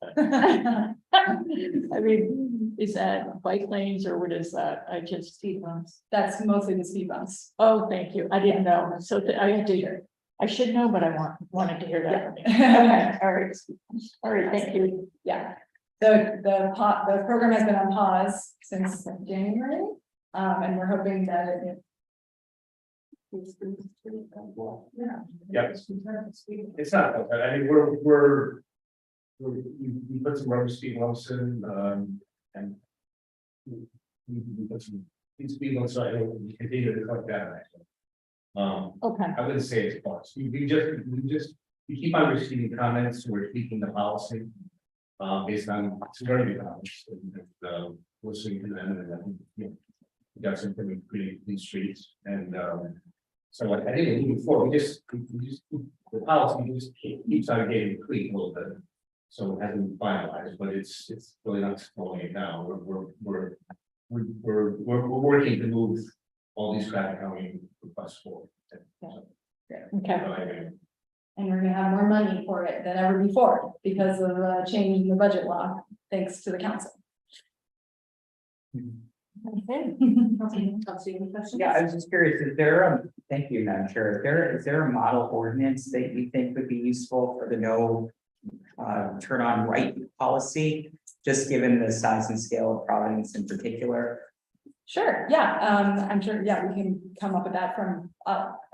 I mean, is that bike lanes or what is that? I just Speed bumps. That's mostly the speed bumps. Oh, thank you. I didn't know. So I had to hear. I should know, but I wanted to hear that. Okay, all right. All right, thank you. Yeah. The program has been on pause since January, and we're hoping that it. Yeah. It's not, I mean, we put some rubber speed bumps in, and. We put some speed bumps, so I don't continue to collect that. Actually. Okay. I wouldn't say it's false. We keep on receiving comments, so we're tweaking the policy. Based on severity comments, and listening to them, and then, we got some pretty clean streets, and so like I think moving forward, we just the policy just keeps on getting tweaked a little bit. So it hasn't been finalized, but it's really not slowing it down. We're working to move all these traffic calming requests forward. So Okay, And we're gonna have more money for it than ever before because of change in the budget law, thanks to the council. okay. Yeah, I was just curious, is there thank you, Madam Chair, is there a model ordinance that you think would be useful for the no turn on right policy, just given the size and scale of Providence in particular? Sure, yeah, I'm sure, yeah, we can come up with that from,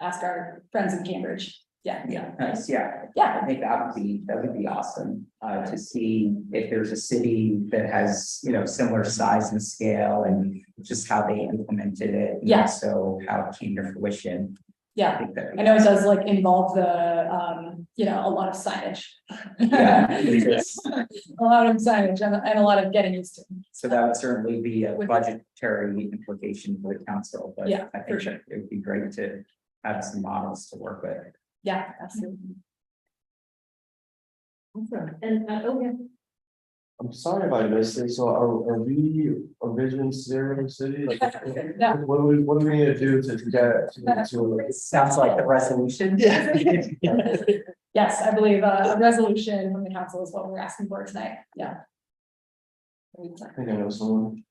ask our friends in Cambridge. Yeah, Yeah, nice, yeah. yeah, I think that would be awesome, to see if there's a city that has, you know, similar size and scale and just how they implemented it. And Yeah. also how it came to fruition. I yeah. think that. I know it does like involve you know, a lot of signage. Yeah. A lot of signage and a lot of getting used to. So that would certainly be a With- budgetary implication for the council, but Yeah, I for think sure. it would be great to have some models to work with. Yeah, absolutely. And, okay, I'm sorry if I missed it, so are we a Vision Zero city? Like, No. what are we gonna do to get to? Sounds like the resolution. Yes, I believe a resolution from the council is what we're asking for tonight, yeah. I think I know someone.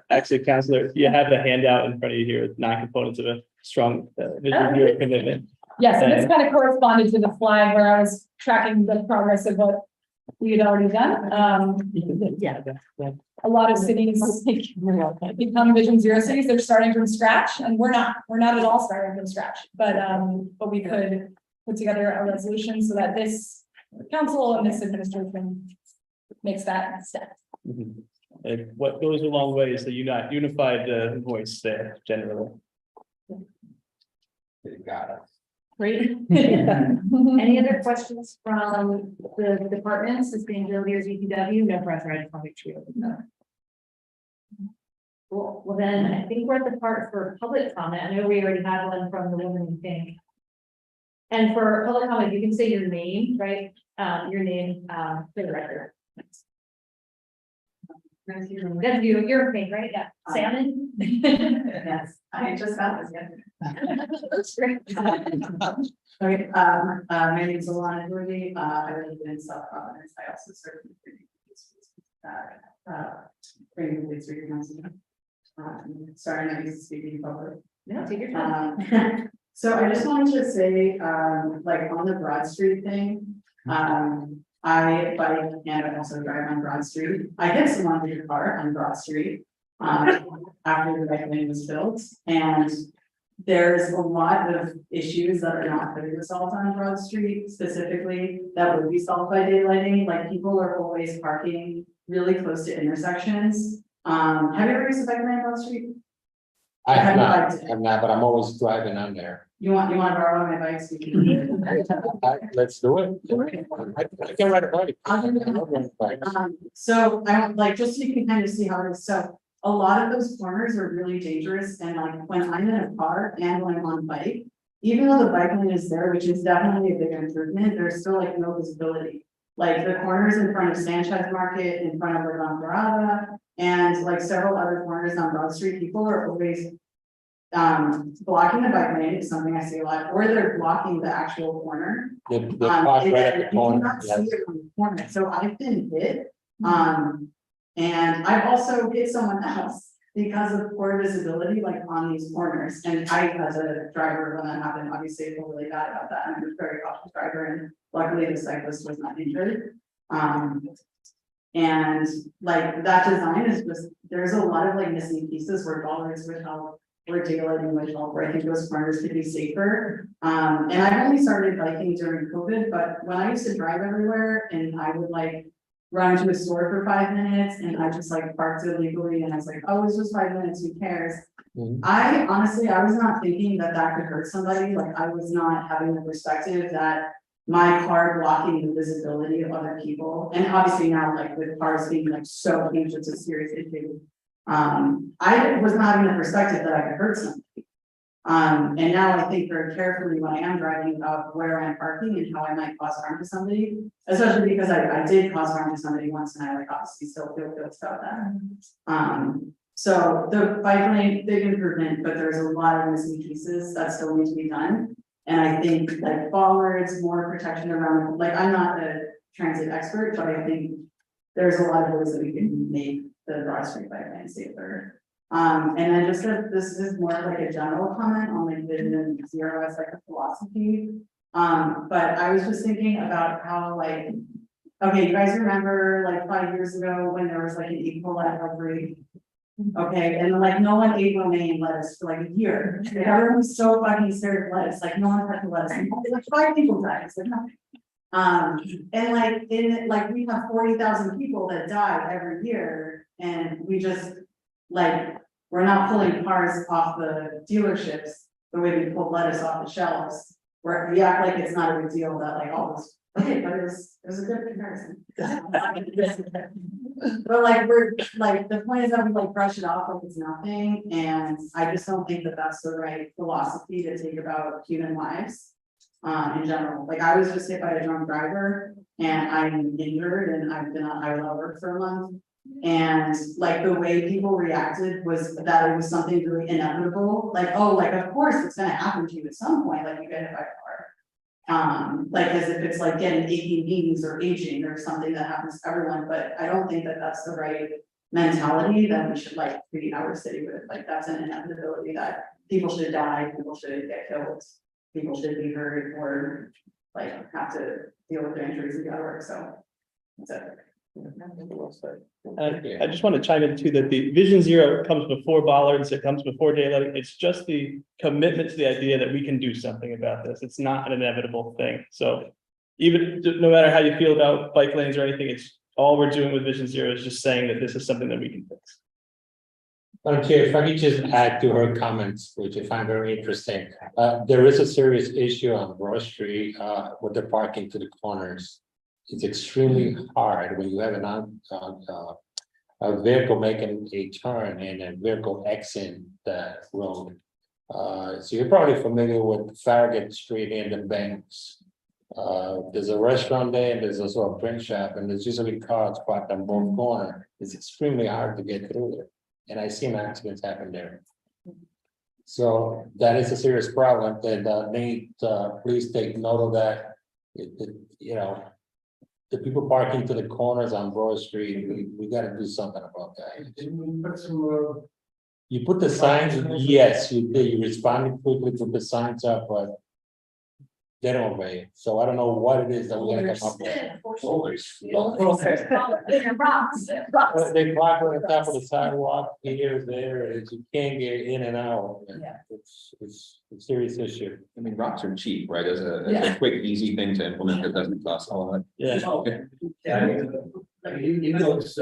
Actually, Counselor, you have a handout in front of you here with 9 components of a strong Vision Zero commitment. Yes, and this kind of corresponded to the slide where I was tracking the progress of what we had already done. Yeah. A lot of cities become Vision Zero cities, they're starting from scratch, and we're not at all starting from scratch, but we could put together a resolution so that this council and this administration makes that step. And what goes a long way is the unified voice there generally. Got it. great. Any other questions from the departments, sustainability or DPW? No pressure, I just want to make sure. No. Cool, well then, I think we're at the part for public comment. I know we already had one from the woman in pink. And for public comment, you can say your name, right? Your name, for the record. That's you, you're pink, right? Yeah, salmon? Yes, I just got this yesterday. That's great. Okay, my name is Alana Dooley, I live in South Providence, I also serve in the street council. Sorry, I'm not used to speaking in public. No, take your time. So I just wanted to say, like on the Broad Street thing, I bike and I also drive on Broad Street. I hit someone with a car on Broad Street, after the bike lane was built, and there's a lot of issues that are not fully resolved on Broad Street specifically that would be solved by daylighting, like people are always parking really close to intersections. Have you ever used a bike lane on Broad Street? I have Have you not, I'm not, but I'm always driving on there. You want to borrow my bike? So you can- Let's do it. I can ride a bike. So I don't like, just so you can kind of see how it is, so a lot of those corners are really dangerous, and like when I'm in a car and when I'm on bike. Even though the bike lane is there, which is definitely a big improvement, there's still like no visibility. Like the corners in front of Sanchez Market, in front of La Dorada, and like several other corners on Broad Street, people are always. Blocking the bike lane is something I see a lot, or they're blocking the actual corner. They park right at the You corner. cannot see Yes. it on the corner, so I've been hit, and I've also hit someone else because of poor visibility, like on these corners, and I, as a driver, when that happened, obviously feel really bad about that, I'm a very cautious driver, and luckily the cyclist was not injured. And like that design is just, there's a lot of like missing pieces where dollars would help, where daylighting would help, where I think those corners could be safer. And I've only started biking during COVID, but when I used to drive everywhere and I would like run to a store for 5 minutes and I just like parked illegally and I was like, oh, it's just 5 minutes, who cares? Mhm. I honestly, I was not thinking that that could hurt somebody, like I was not having the perspective that my car blocking the visibility of other people, and obviously now like with cars being like so huge, it's a serious issue. I was not having the perspective that I could hurt somebody. And now I think very carefully when I am driving about where I'm parking and how I might cause harm to somebody, especially because I did cause harm to somebody once and I like obviously still feel good about that. So the bike lane, big improvement, but there's a lot of missing pieces that still need to be done. And I think like bollards, more protection around, like, I'm not a transit expert, but I think there's a lot of ways that we can make the Broad Street bike lane safer. And then just that this is more like a general comment on like vision zero as like a philosophy. But I was just thinking about how like, okay, you guys remember like 5 years ago when there was like an E. coli outbreak? Okay, and like no one ate romaine lettuce for like a year. And everyone was so fucking scared of lettuce, like no one touched lettuce. And like 5 people died, it's like nothing. And like in like we have 40,000 people that die every year, and we just like we're not pulling cars off the dealerships the way we pull lettuce off the shelves. Where we act like it's not a big deal that like all this, okay, but it was a good comparison. But like we're like the point is that we like brush it off like it's nothing, and I just don't think that that's the right philosophy to take about human lives. In general, like I was just hit by a drunk driver and I'm injured and I've been on ILL work for a month. And like the way people reacted was that it was something really inevitable, like, oh, like, of course it's gonna happen to you at some point, like you get hit by a car. Like as if it's like getting aching knees or aging or something that happens to everyone, but I don't think that that's the right mentality that we should like treat our city with. Like that's an inevitability that people should die, people should get killed, people should be hurt or like have to deal with their injuries and go to work, so. That's it. I just want to chime in too, that the Vision Zero comes before bollards, it comes before daylighting. It's just the commitment to the idea that we can do something about this. It's not an inevitable thing. So even no matter how you feel about bike lanes or anything, it's all we're doing with Vision Zero is just saying that this is something that we can fix. Madam Chair, if I could just add to her comments, which I find very interesting. There is a serious issue on Broad Street with the parking to the corners. It's extremely hard when you have a vehicle making a turn and a vehicle exiting the road. So you're probably familiar with Farragut Street and the banks. There's a restaurant there and there's also a print shop, and there's usually cars parked on both corners. It's extremely hard to get through there. And I've seen accidents happen there. So that is a serious problem, and Nate, please take note of that. You know, the people parking to the corners on Broad Street, we gotta do something about that. Didn't we put some, You put the signs, yes, you did, you responded quickly, put the signs up, but they don't obey. So I don't know what it is that we gotta come up with. They park on the top of the sidewalk, here, there, and you can't get in and out. Yeah. It's a serious issue. I mean, rocks are cheap, right? As a quick, easy thing to implement that doesn't cost a lot. Yeah. yeah, I mean, you know, it's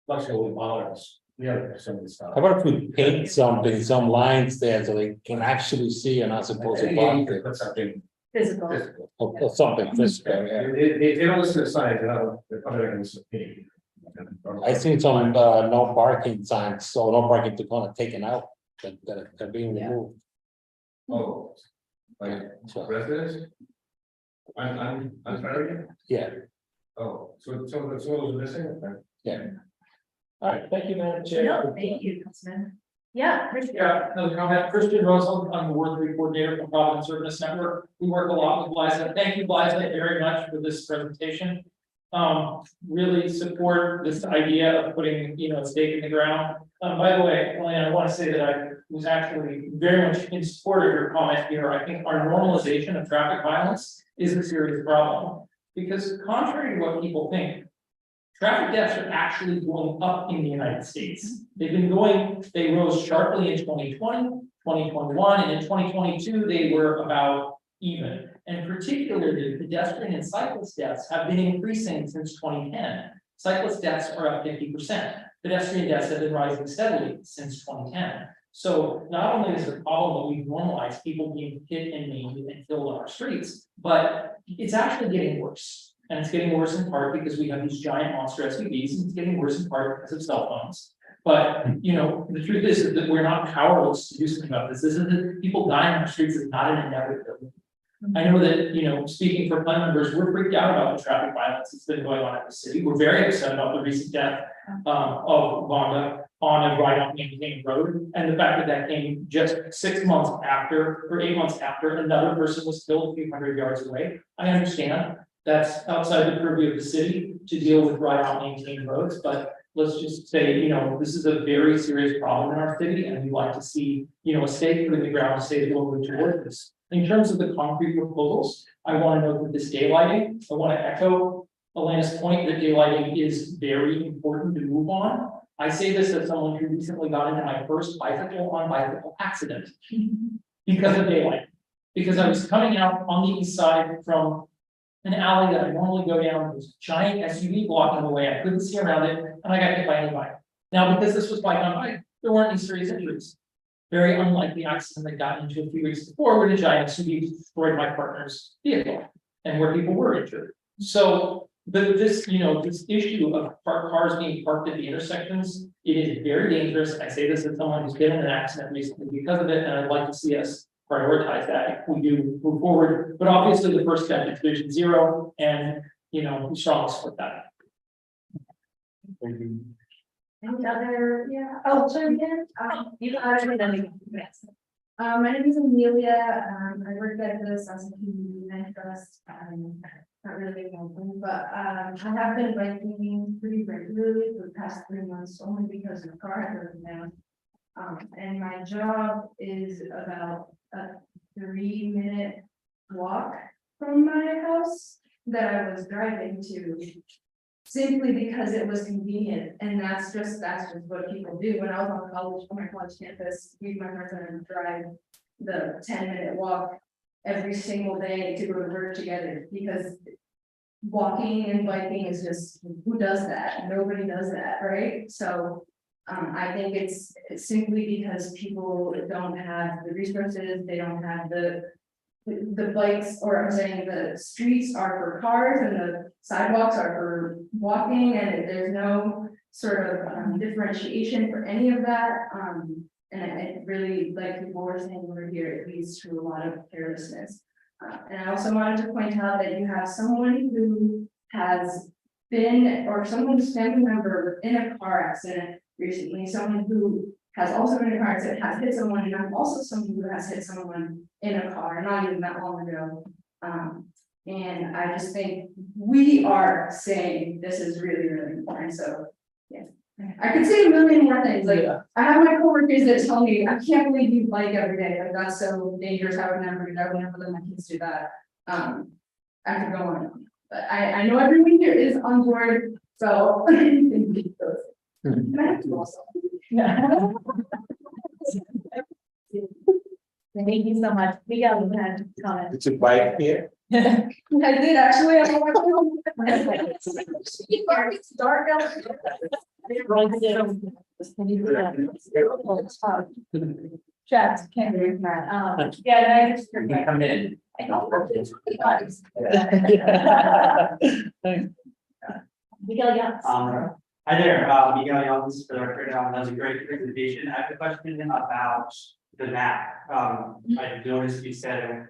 flexible with bollards. Yeah, some of the stuff. How about if we paint something, some lines there so they can actually see you're not supposed to block it, Put something Physical. physical. or something physical, yeah. They don't listen to signs, they're probably not gonna listen to me. I seen some no parking signs, so no parking to corner taken out, that are being removed. Oh, like residents? I'm sorry. Yeah, Oh, so those are missing? Okay. yeah. All right, thank you, Madam Chair. No, thank you, Councilman. Yeah, Richard. Yeah, another comment. Christian Russell, I'm the Ward 3 coordinator for Providence Service Network. We work a lot with Liza. Thank you, Liza, very much for this presentation. Really support this idea of putting, a stake in the ground. By the way, Elaine, I want to say that I was actually very much in support of your comment here. I think our normalization of traffic violence is a serious problem. Because contrary to what people think, traffic deaths are actually going up in the United States. They rose sharply in 2020, 2021, and in 2022, they were about even. And particularly pedestrian and cyclist deaths have been increasing since 2010. Cyclist deaths are up 50%. Pedestrian deaths have been rising steadily since 2010. So not only is it a problem that we've normalized people being hit and maimed and killed on our streets, but it's actually getting worse. And it's getting worse in part because we have these giant monster SUVs, and it's getting worse in part because of cell phones. But, the truth is that we're not powerless to do something about this. This isn't, people dying on the streets is not an inevitability. I know that, speaking for plan members, we're freaked out about the traffic violence that's been going on in the city. We're very upset about the recent death of Vonda. on a right on maintained road, and the fact that that came just 6 months after, or 8 months after, another person was killed a few hundred yards away. I understand that's outside the purview of the city to deal with right on maintained roads, but let's just say, you know, this is a very serious problem in our city, and we'd like to see, you know, a stake put in the ground to say that we're moving toward this. In terms of the concrete proposals, I want to note that this daylighting, I want to echo Elena's point that daylighting is very important to move on. I say this as someone who recently got into my first bicycle on bicycle accident because of daylight. Because I was coming out on the east side from an alley that I normally go down, there was a giant SUV blocking the way, I couldn't see around it, and I got hit by anybody. Now, because this was bike on bike, there weren't any serious injuries. Very unlike the accident I got into a few weeks before, where the giant SUV destroyed my partner's vehicle, and where people were injured. So, but this, you know, this issue of cars being parked at the intersections, it is very dangerous. I say this as someone who's been in an accident recently because of it, and I'd like to see us prioritize that if we do move forward. But obviously, the first step is Vision Zero, and you know, we strongly support that. Thank you. Any other, yeah, oh, so again, you got it. Yes. My name is Amelia, I work at the Sunset Community Trust, not really open, but, I have been biking pretty regularly for the past 3 months, only because the car had broken down. And my job is about a 3-minute walk from my house that I was driving to. Simply because it was convenient, and that's just what people do. When I was on my college campus, my friends and I would drive the 10-minute walk every single day to go to work together, because walking and biking is just, who does that? Nobody does that, right? So I think it's simply because people don't have the resources, they don't have the bikes, or I'm saying the streets are for cars and the sidewalks are for walking, and there's no sort of differentiation for any of that. And it really, like people were saying over here, it leads to a lot of carelessness. And I also wanted to point out that you have someone who has been, or someone's family member in a car accident recently, someone who has also been in a car accident, has hit someone, and I'm also someone who has hit someone in a car, not even that long ago. And I just think we are saying this is really, really important, so, yeah. I could say a million more things, like, I have my coworkers that tell me, I can't believe you bike every day, like, that's so dangerous, I would never let my kids do that. I could go on, but I know everyone here is on board, so. Thank you so much. Miguel, you had a comment. It's a bike here. I did actually. It's dark out. Chat, can't hear that. Yeah, I just. Come in. I don't know. Miguel, yes. Hi there, Miguel Youngs for the record. That was a great presentation. I have a question about the map. I noticed you said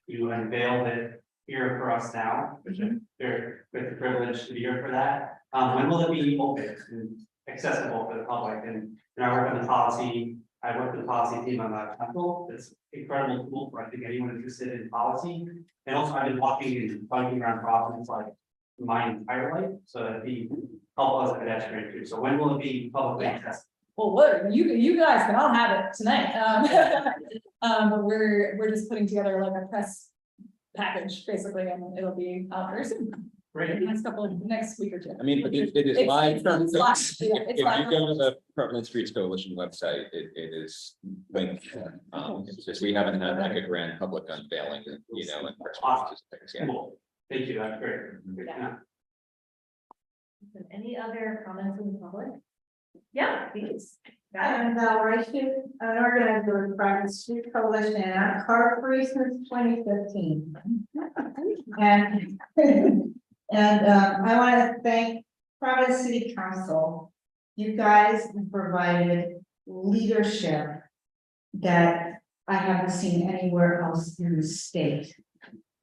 you unveiled it here for us now, which I'm very with the privilege to be here for that. When will it be open and accessible for the public? And I work on the policy. I work with the policy team on that temple. It's incredible tool for I think anyone interested in policy. And also I've been walking and biking around Providence like my entire life, so that'd be helpful as a pedestrian too. So when will it be publicly accessible? Well, what, you guys can all have it tonight. But we're just putting together like a press package, basically, and it'll be out very soon. Great. Next week or two. I mean, but it is It's live. it's live, yeah, it's If live. you go to the Providence Streets Coalition website, it is linked. It's just, we haven't had like a grand public unveiling, you know, and things, yeah. Cool. Thank you, that's great. Yeah. Any other comments from the public? Yeah, please. I'm Rachel, an organizer of the Providence Street Coalition, and I'm car free since 2015. And I want to thank Providence City Council. You guys have provided leadership that I haven't seen anywhere else in the state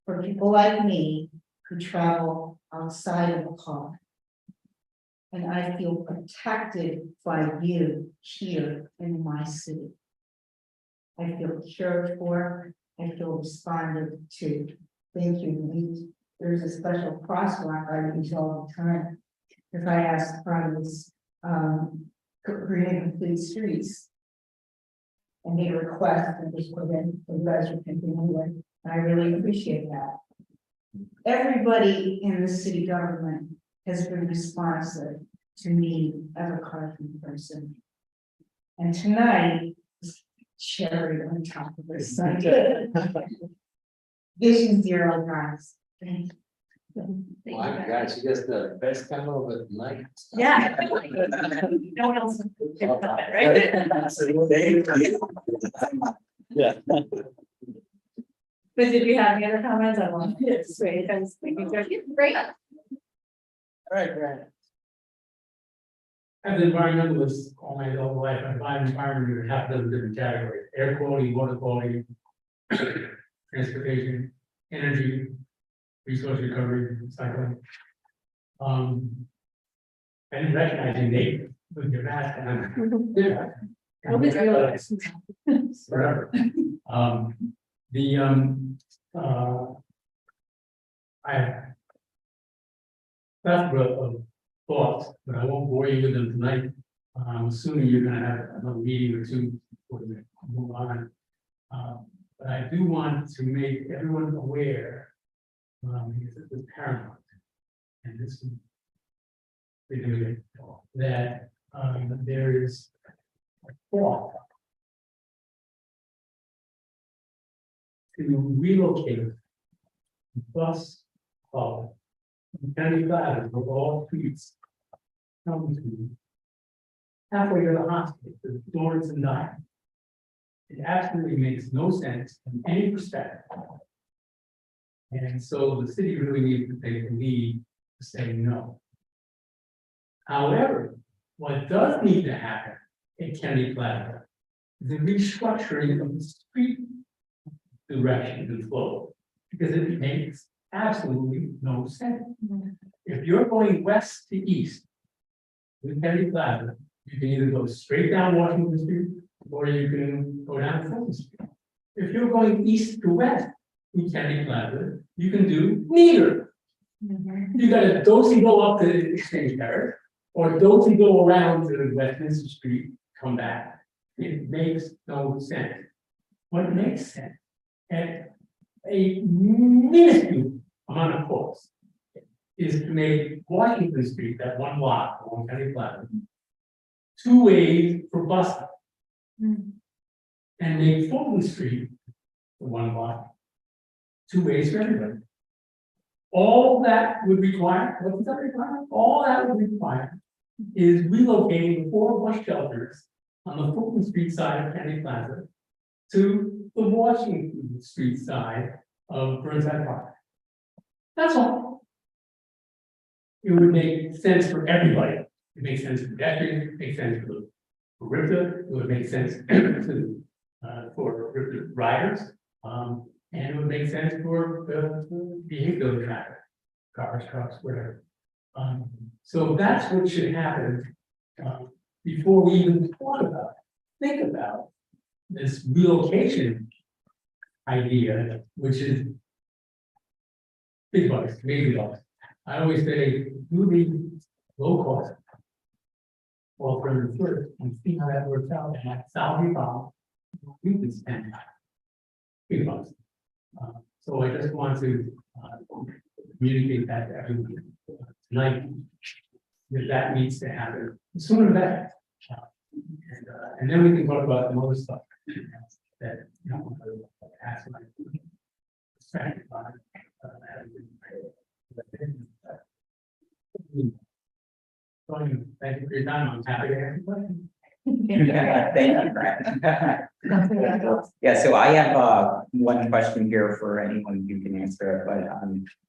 for people like me who travel outside of a car. And I feel protected by you here in my city. I feel cared for, I feel responded to. Thank you. There's a special crosswalk I use all the time. If I ask Providence, green and complete streets. And they request that this put in, the guys are thinking anyway, and I really appreciate that. Everybody in the city government has been responsive to me as a Carson person. And tonight, cherry on top of this Sunday. Vision Zero, guys. Thank you. My gosh, you guys the best time of the night. Yeah. No one else. Right? Yeah. But did you have any other comments? I want to say, I was thinking, great. All right, Grant. As an environmentalist all my adult life, I find environment in half a dozen different categories: air quality, water quality, transportation, energy, resource recovery, recycling. I didn't recognize your name with your mask on. Yeah. Nobody's realized. Forever. I have plethora of thoughts, but I won't bore you with them tonight. I'm assuming you're gonna have another meeting or two before we move on. But I do want to make everyone aware, because it was paramount, and this is that there is a thought to relocate bus hub county planners for all streets come to halfway to the hospital, to Lawrence and Dyer. It absolutely makes no sense from any perspective. And so the city really needs to take the lead to say no. However, what does need to happen in County Plaza is the restructuring of the street direction and flow, because it makes absolutely no sense. If you're going west to east with County Plaza, you can either go straight down Washington Street or you can go down Fulton Street. If you're going east to west in County Plaza, you can do neither. You got to dosey go up to the Exchange Terrace or dosey go around to Westminster Street, come back. It makes no sense. What makes sense? And a minuscule amount of cost is to make Washington Street, that one block along County Plaza, 2 ways for buses. And make Fulton Street, the one block, 2 ways for everybody. All that would require, what does that require? All that would require is relocating 4 bus shelters on the Fulton Street side of County Plaza to the Washington Street side of Burnside Park. That's all. It would make sense for everybody. It makes sense for pedestrians, it makes sense for RIPTA, it would make sense for RIPTA riders, and it would make sense for the vehicular traffic, cars, trucks, whatever. So that's what should happen before we even think about this relocation idea, which is big bucks, maybe bucks. I always say, do the low cost alternative first and see how that works out, and that's how we found you can spend big bucks. So I just want to communicate that to everyone tonight, that needs to happen sooner than that. And then we can talk about some other stuff that, you know, ask my thank you for your time. I'm happy to answer questions. Thank you, Brad. Yeah, so I have one question here for anyone who can answer it, but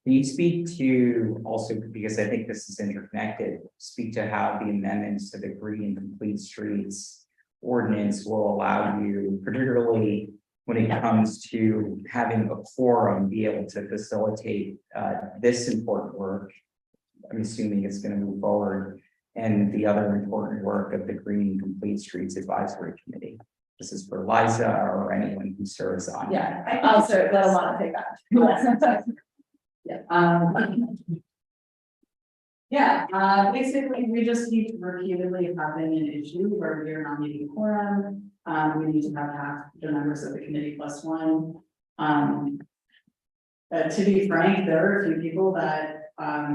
can you speak to also, because I think this is interconnected, speak to how the amendments to the green and complete streets ordinance will allow you, particularly when it comes to having a quorum, be able to facilitate this important work. I'm assuming it's going to move forward. and the other important work of the Green and Complete Streets Advisory Committee. This is for Liza or anyone who serves on. Yeah, I also, let alone take that. Yeah, basically, we just keep repeatedly having an issue where we are not meeting quorum. We need to have half the members of the committee plus one. To be frank, there are a few people that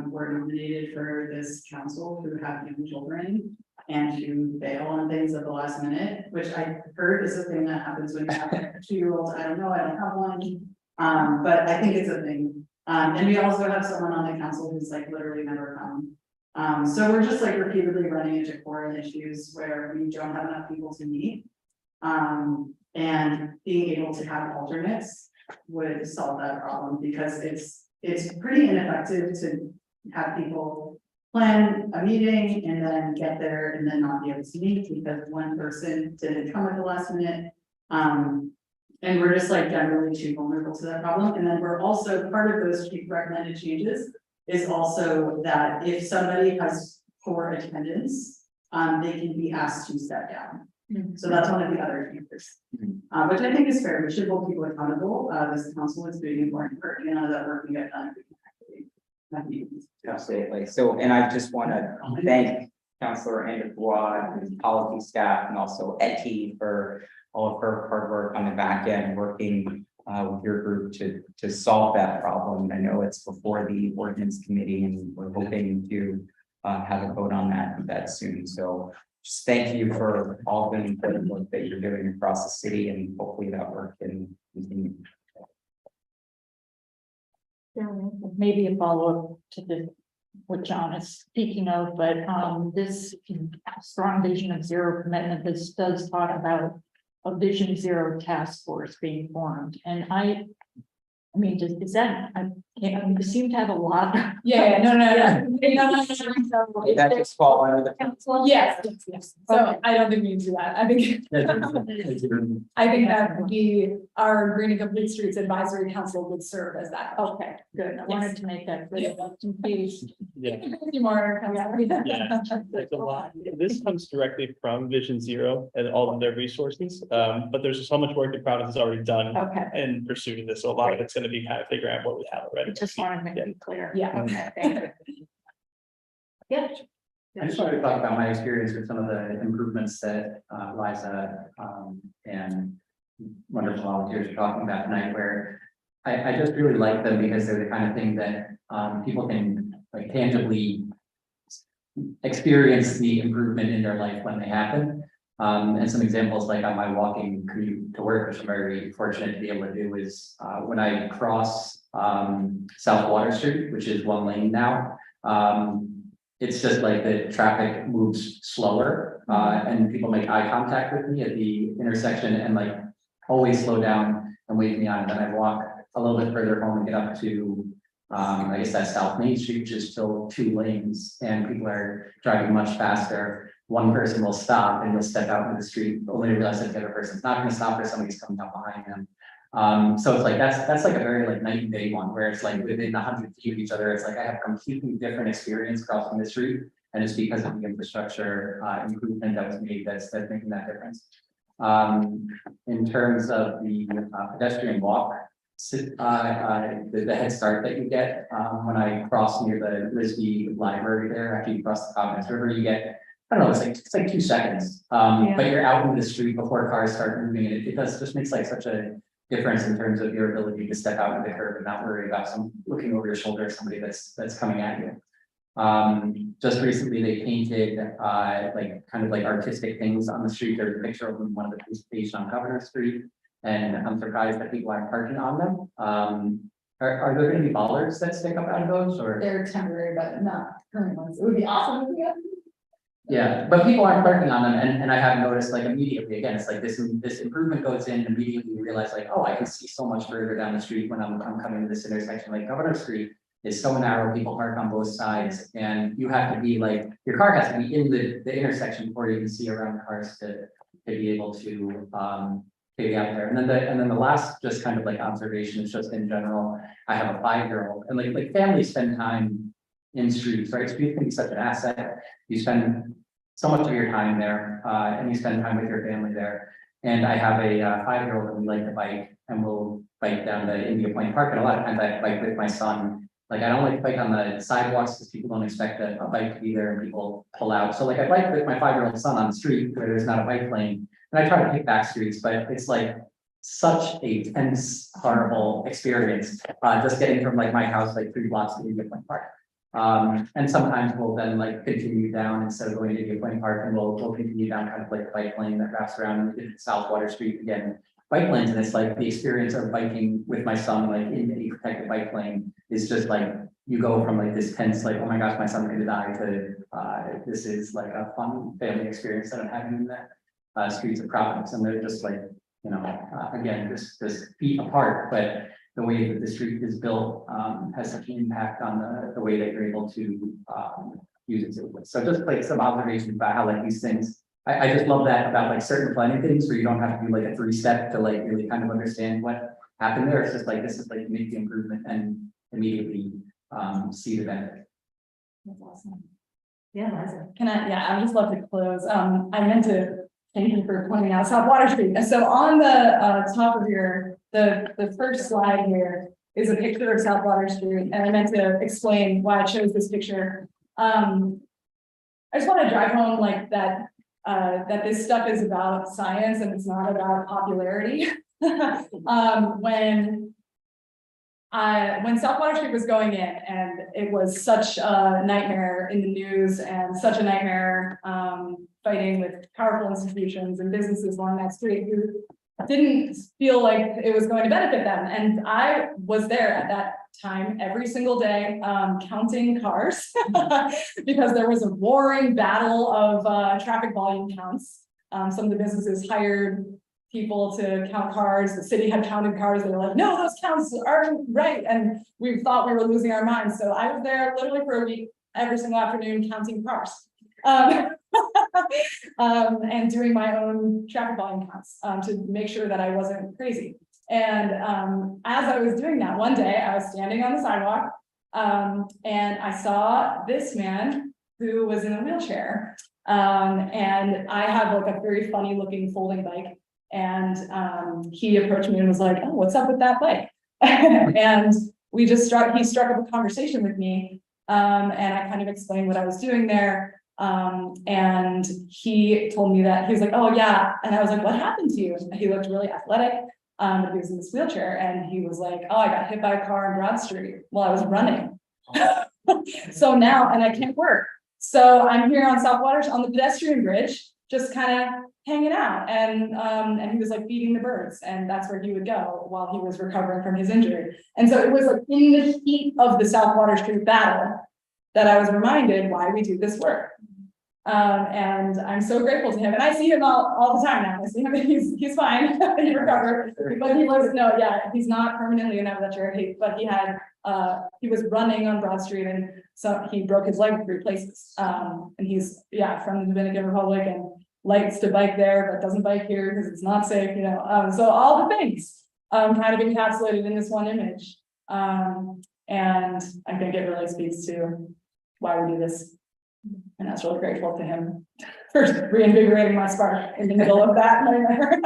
were nominated for this council who have young children and who bail on things at the last minute, which I heard is a thing that happens when you have a 2-year-old. I don't know, I don't have one. But I think it's a thing. And we also have someone on the council who's like literally never come. So we're just like repeatedly running into quorum issues where we don't have enough people to meet. And being able to have alternates would solve that problem, because it's pretty ineffective to have people plan a meeting and then get there and then not be able to meet because one person didn't come at the last minute. And we're just like generally too vulnerable to that problem. And then we're also, part of those recommended changes is also that if somebody has poor attendance, they can be asked to step down. So that's one of the other changes, which I think is fair. We should hold people accountable. This council is doing important work, that work can get done. Absolutely. So, and I just want to thank Councilor Andrew Wad, and policy staff, and also Etty for all of her hard work on the back end, working with your group to solve that problem. I know it's before the ordinance committee, and we're hoping to have a vote on that soon. So just thank you for all the important work that you're doing across the city, and hopefully that work can continue. Maybe a follow-up to what John is speaking of, but this strong vision of zero commitment, this does talk about a Vision Zero task force being formed, and I mean, is that, you seem to have a lot. No. That just fall under the council. Yes. So I don't think we need to do that. I think that our Green and Complete Streets Advisory Council would serve as that. Okay, good. I wanted to make that clear. Yeah. More. Yeah, there's a lot. This comes directly from Vision Zero and all of their resources. But there's so much work that Providence has already done in pursuing this. So a lot of it's going to be kind of figuring out what we have already. Just wanted to make it clear. Yeah. Okay. Yeah. I just wanted to talk about my experience with some of the improvements that Liza and wonderful volunteers are talking about tonight, where I just really like them because they're the kind of thing that people can like tangibly experience the improvement in their life when they happen. And some examples, like on my walking commute to work, which I'm very fortunate to be able to do, is when I cross South Water Street, which is 1 lane now. It's just like the traffic moves slower and people make eye contact with me at the intersection and like always slow down and wave me on. And then I walk a little bit further home and get up to I guess that's South Main Street, which is still 2 lanes, and people are driving much faster. One person will stop and you'll step out into the street, only to realize that the other person's not going to stop or somebody's coming up behind them. So it's like that's like a very like night and day one, where it's like within 100 feet of each other. It's like I have a completely different experience crossing the street, and it's because of the infrastructure improvement that was made that's making that difference. In terms of the pedestrian walk, the head start that you get when I cross near the Risby Library there, after you cross the Providence River, you get, I don't know, it's like 2 seconds. But you're out in the street before cars start moving, and it does just makes like such a difference in terms of your ability to step out of the curb and not worry about some looking over your shoulder, somebody that's coming at you. Just recently they painted like kind of like artistic things on the street. There's a picture of one of the presentation on Governor Street, and I'm surprised that people aren't parking on them. Are there going to be bollards that stick up out of those, or They're temporary, but not permanent ones. It would be awesome if we had. yeah, but people aren't parking on them, and I have noticed like immediately, again, it's like this improvement goes in, immediately you realize like, oh, I can see so much further down the street when I'm coming to this intersection. Like Governor Street is so narrow, people park on both sides, and you have to be like, your car has to be in the intersection before you can see around the cars to be able to be out there. And then the last just kind of like observation is just in general, I have a 5-year-old, and like families spend time in streets, right? Streets can be such an asset. You spend so much of your time there, and you spend time with your family there. And I have a 5-year-old that we like to bike, and we'll bike down the India Point Park, and a lot of times I bike with my son. Like, I don't like to bike on the sidewalks because people don't expect a bike to be there and people pull out. So like, I bike with my 5-year-old son on the street where there's not a bike lane, and I try to pick back streets, but it's like such a tense, horrible experience, just getting from like my house, like 3 blocks to India Point Park. And sometimes we'll then like continue down instead of going to India Point Park, and we'll continue down kind of like the bike lane that wraps around South Water Street again. Bike lanes, and it's like the experience of biking with my son, like in a protected bike lane, is just like you go from like this tense, like, oh my gosh, my son's gonna die, to this is like a fun family experience that I'm having in the streets of Providence, and they're just like, you know, again, just feet apart, but the way that the street is built has such an impact on the way that you're able to use it. So just like some observations about how like these things. I just love that about like certain planning things where you don't have to do like a 3-step to like really kind of understand what happened there. It's just like, this is like make the improvement and immediately see the benefit. That's awesome. Yeah, Liza. I would just love to close. I meant to thank you for pointing out South Water Street. So on the top of the first slide here is a picture of South Water Street, and I meant to explain why I chose this picture. I just want to drive home like that this stuff is about science and it's not about popularity. When South Water Street was going in, and it was such a nightmare in the news and such a nightmare fighting with powerful institutions and businesses along that street who didn't feel like it was going to benefit them. And I was there at that time every single day counting cars because there was a roaring battle of traffic volume counts. Some of the businesses hired people to count cars. The city had counted cars. They were like, no, those counts aren't right. And we thought we were losing our minds. So I was there literally for a week, every single afternoon counting cars. And doing my own traffic volume counts to make sure that I wasn't crazy. And as I was doing that, one day I was standing on the sidewalk and I saw this man who was in a wheelchair. And I have like a very funny looking folding bike. And he approached me and was like, oh, what's up with that bike? And he struck up a conversation with me. And I kind of explained what I was doing there. And he told me that he was like, oh yeah. And I was like, what happened to you? And he looked really athletic. He was in this wheelchair, and he was like, oh, I got hit by a car on Broad Street while I was running. So now, and I can't work. So I'm here on South Water on the pedestrian bridge, just kind of hanging out. And he was like feeding the birds, and that's where he would go while he was recovering from his injury. And so it was like in the heat of the South Water Street battle that I was reminded why we do this work. And I'm so grateful to him, and I see him all the time now. I see him, he's fine. He recovered, but he's not permanently in that wheelchair. But he was running on Broad Street, and so he broke his leg 3 places. And he's from the Dominican Republic and likes to bike there, but doesn't bike here because it's not safe, you know. So all the things kind of encapsulated in this one image. And I think it really speaks to why we do this. And I was really grateful to him for reinvigorating my spark in the middle of that nightmare.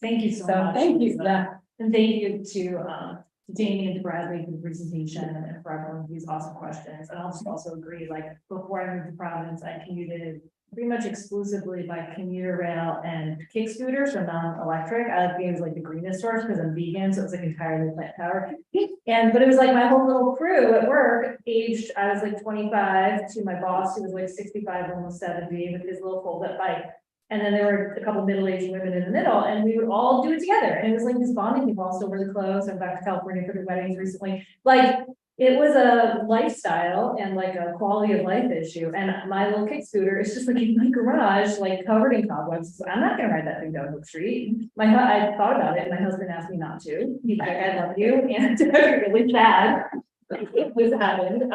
Thank you so much. Thank you. And thank you to Damien and to Bradley for the presentation and for everyone these awesome questions. And I'll just also agree, like before I moved to Providence, I commuted pretty much exclusively by commuter rail and kick scooters, so non-electric. I like being like the greenest source because I'm vegan, so it was like entirely plant power. But it was like my whole little crew at work, aged, I was like 25, to my boss who was like 65, almost 70, with his little fold-up bike. And then there were a couple middle-aged women in the middle, and we would all do it together. And it was like this bonding. We've also really close. I'm back to California for the weddings recently. Like, it was a lifestyle and like a quality of life issue. And my little kick scooter is just like in my garage, like covered in cobwebs. So I'm not gonna ride that thing down the street. I thought about it, and my husband asked me not to. He's like, I love you, and I'm really sad it was happened.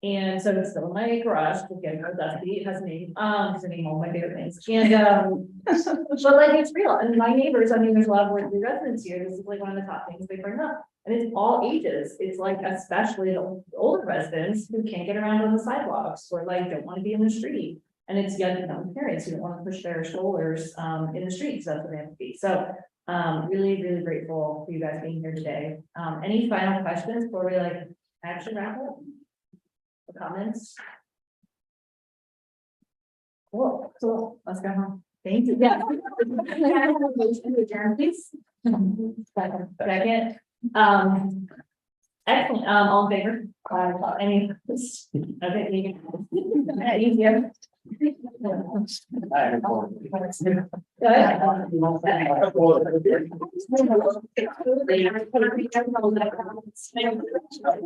And so it's still in my garage, again, dusty, it has a name, it's a name, all my favorite things. And but like it's real. And my neighbors, I mean, there's a lot of worthy residents here. This is like one of the top things they bring up. And it's all ages. It's like especially the older residents who can't get around on the sidewalks or like don't want to be in the street. And it's young parents who don't want to push their strollers in the streets. That's what they have to be. So really, really grateful for you guys being here today. Any final questions before we like action wrap up? Or comments? Cool, cool. Let's go home. Thank you. Yeah. Adjourn, please. Second. Excellent, all in favor? Any? Okay, you can. Easier. Good.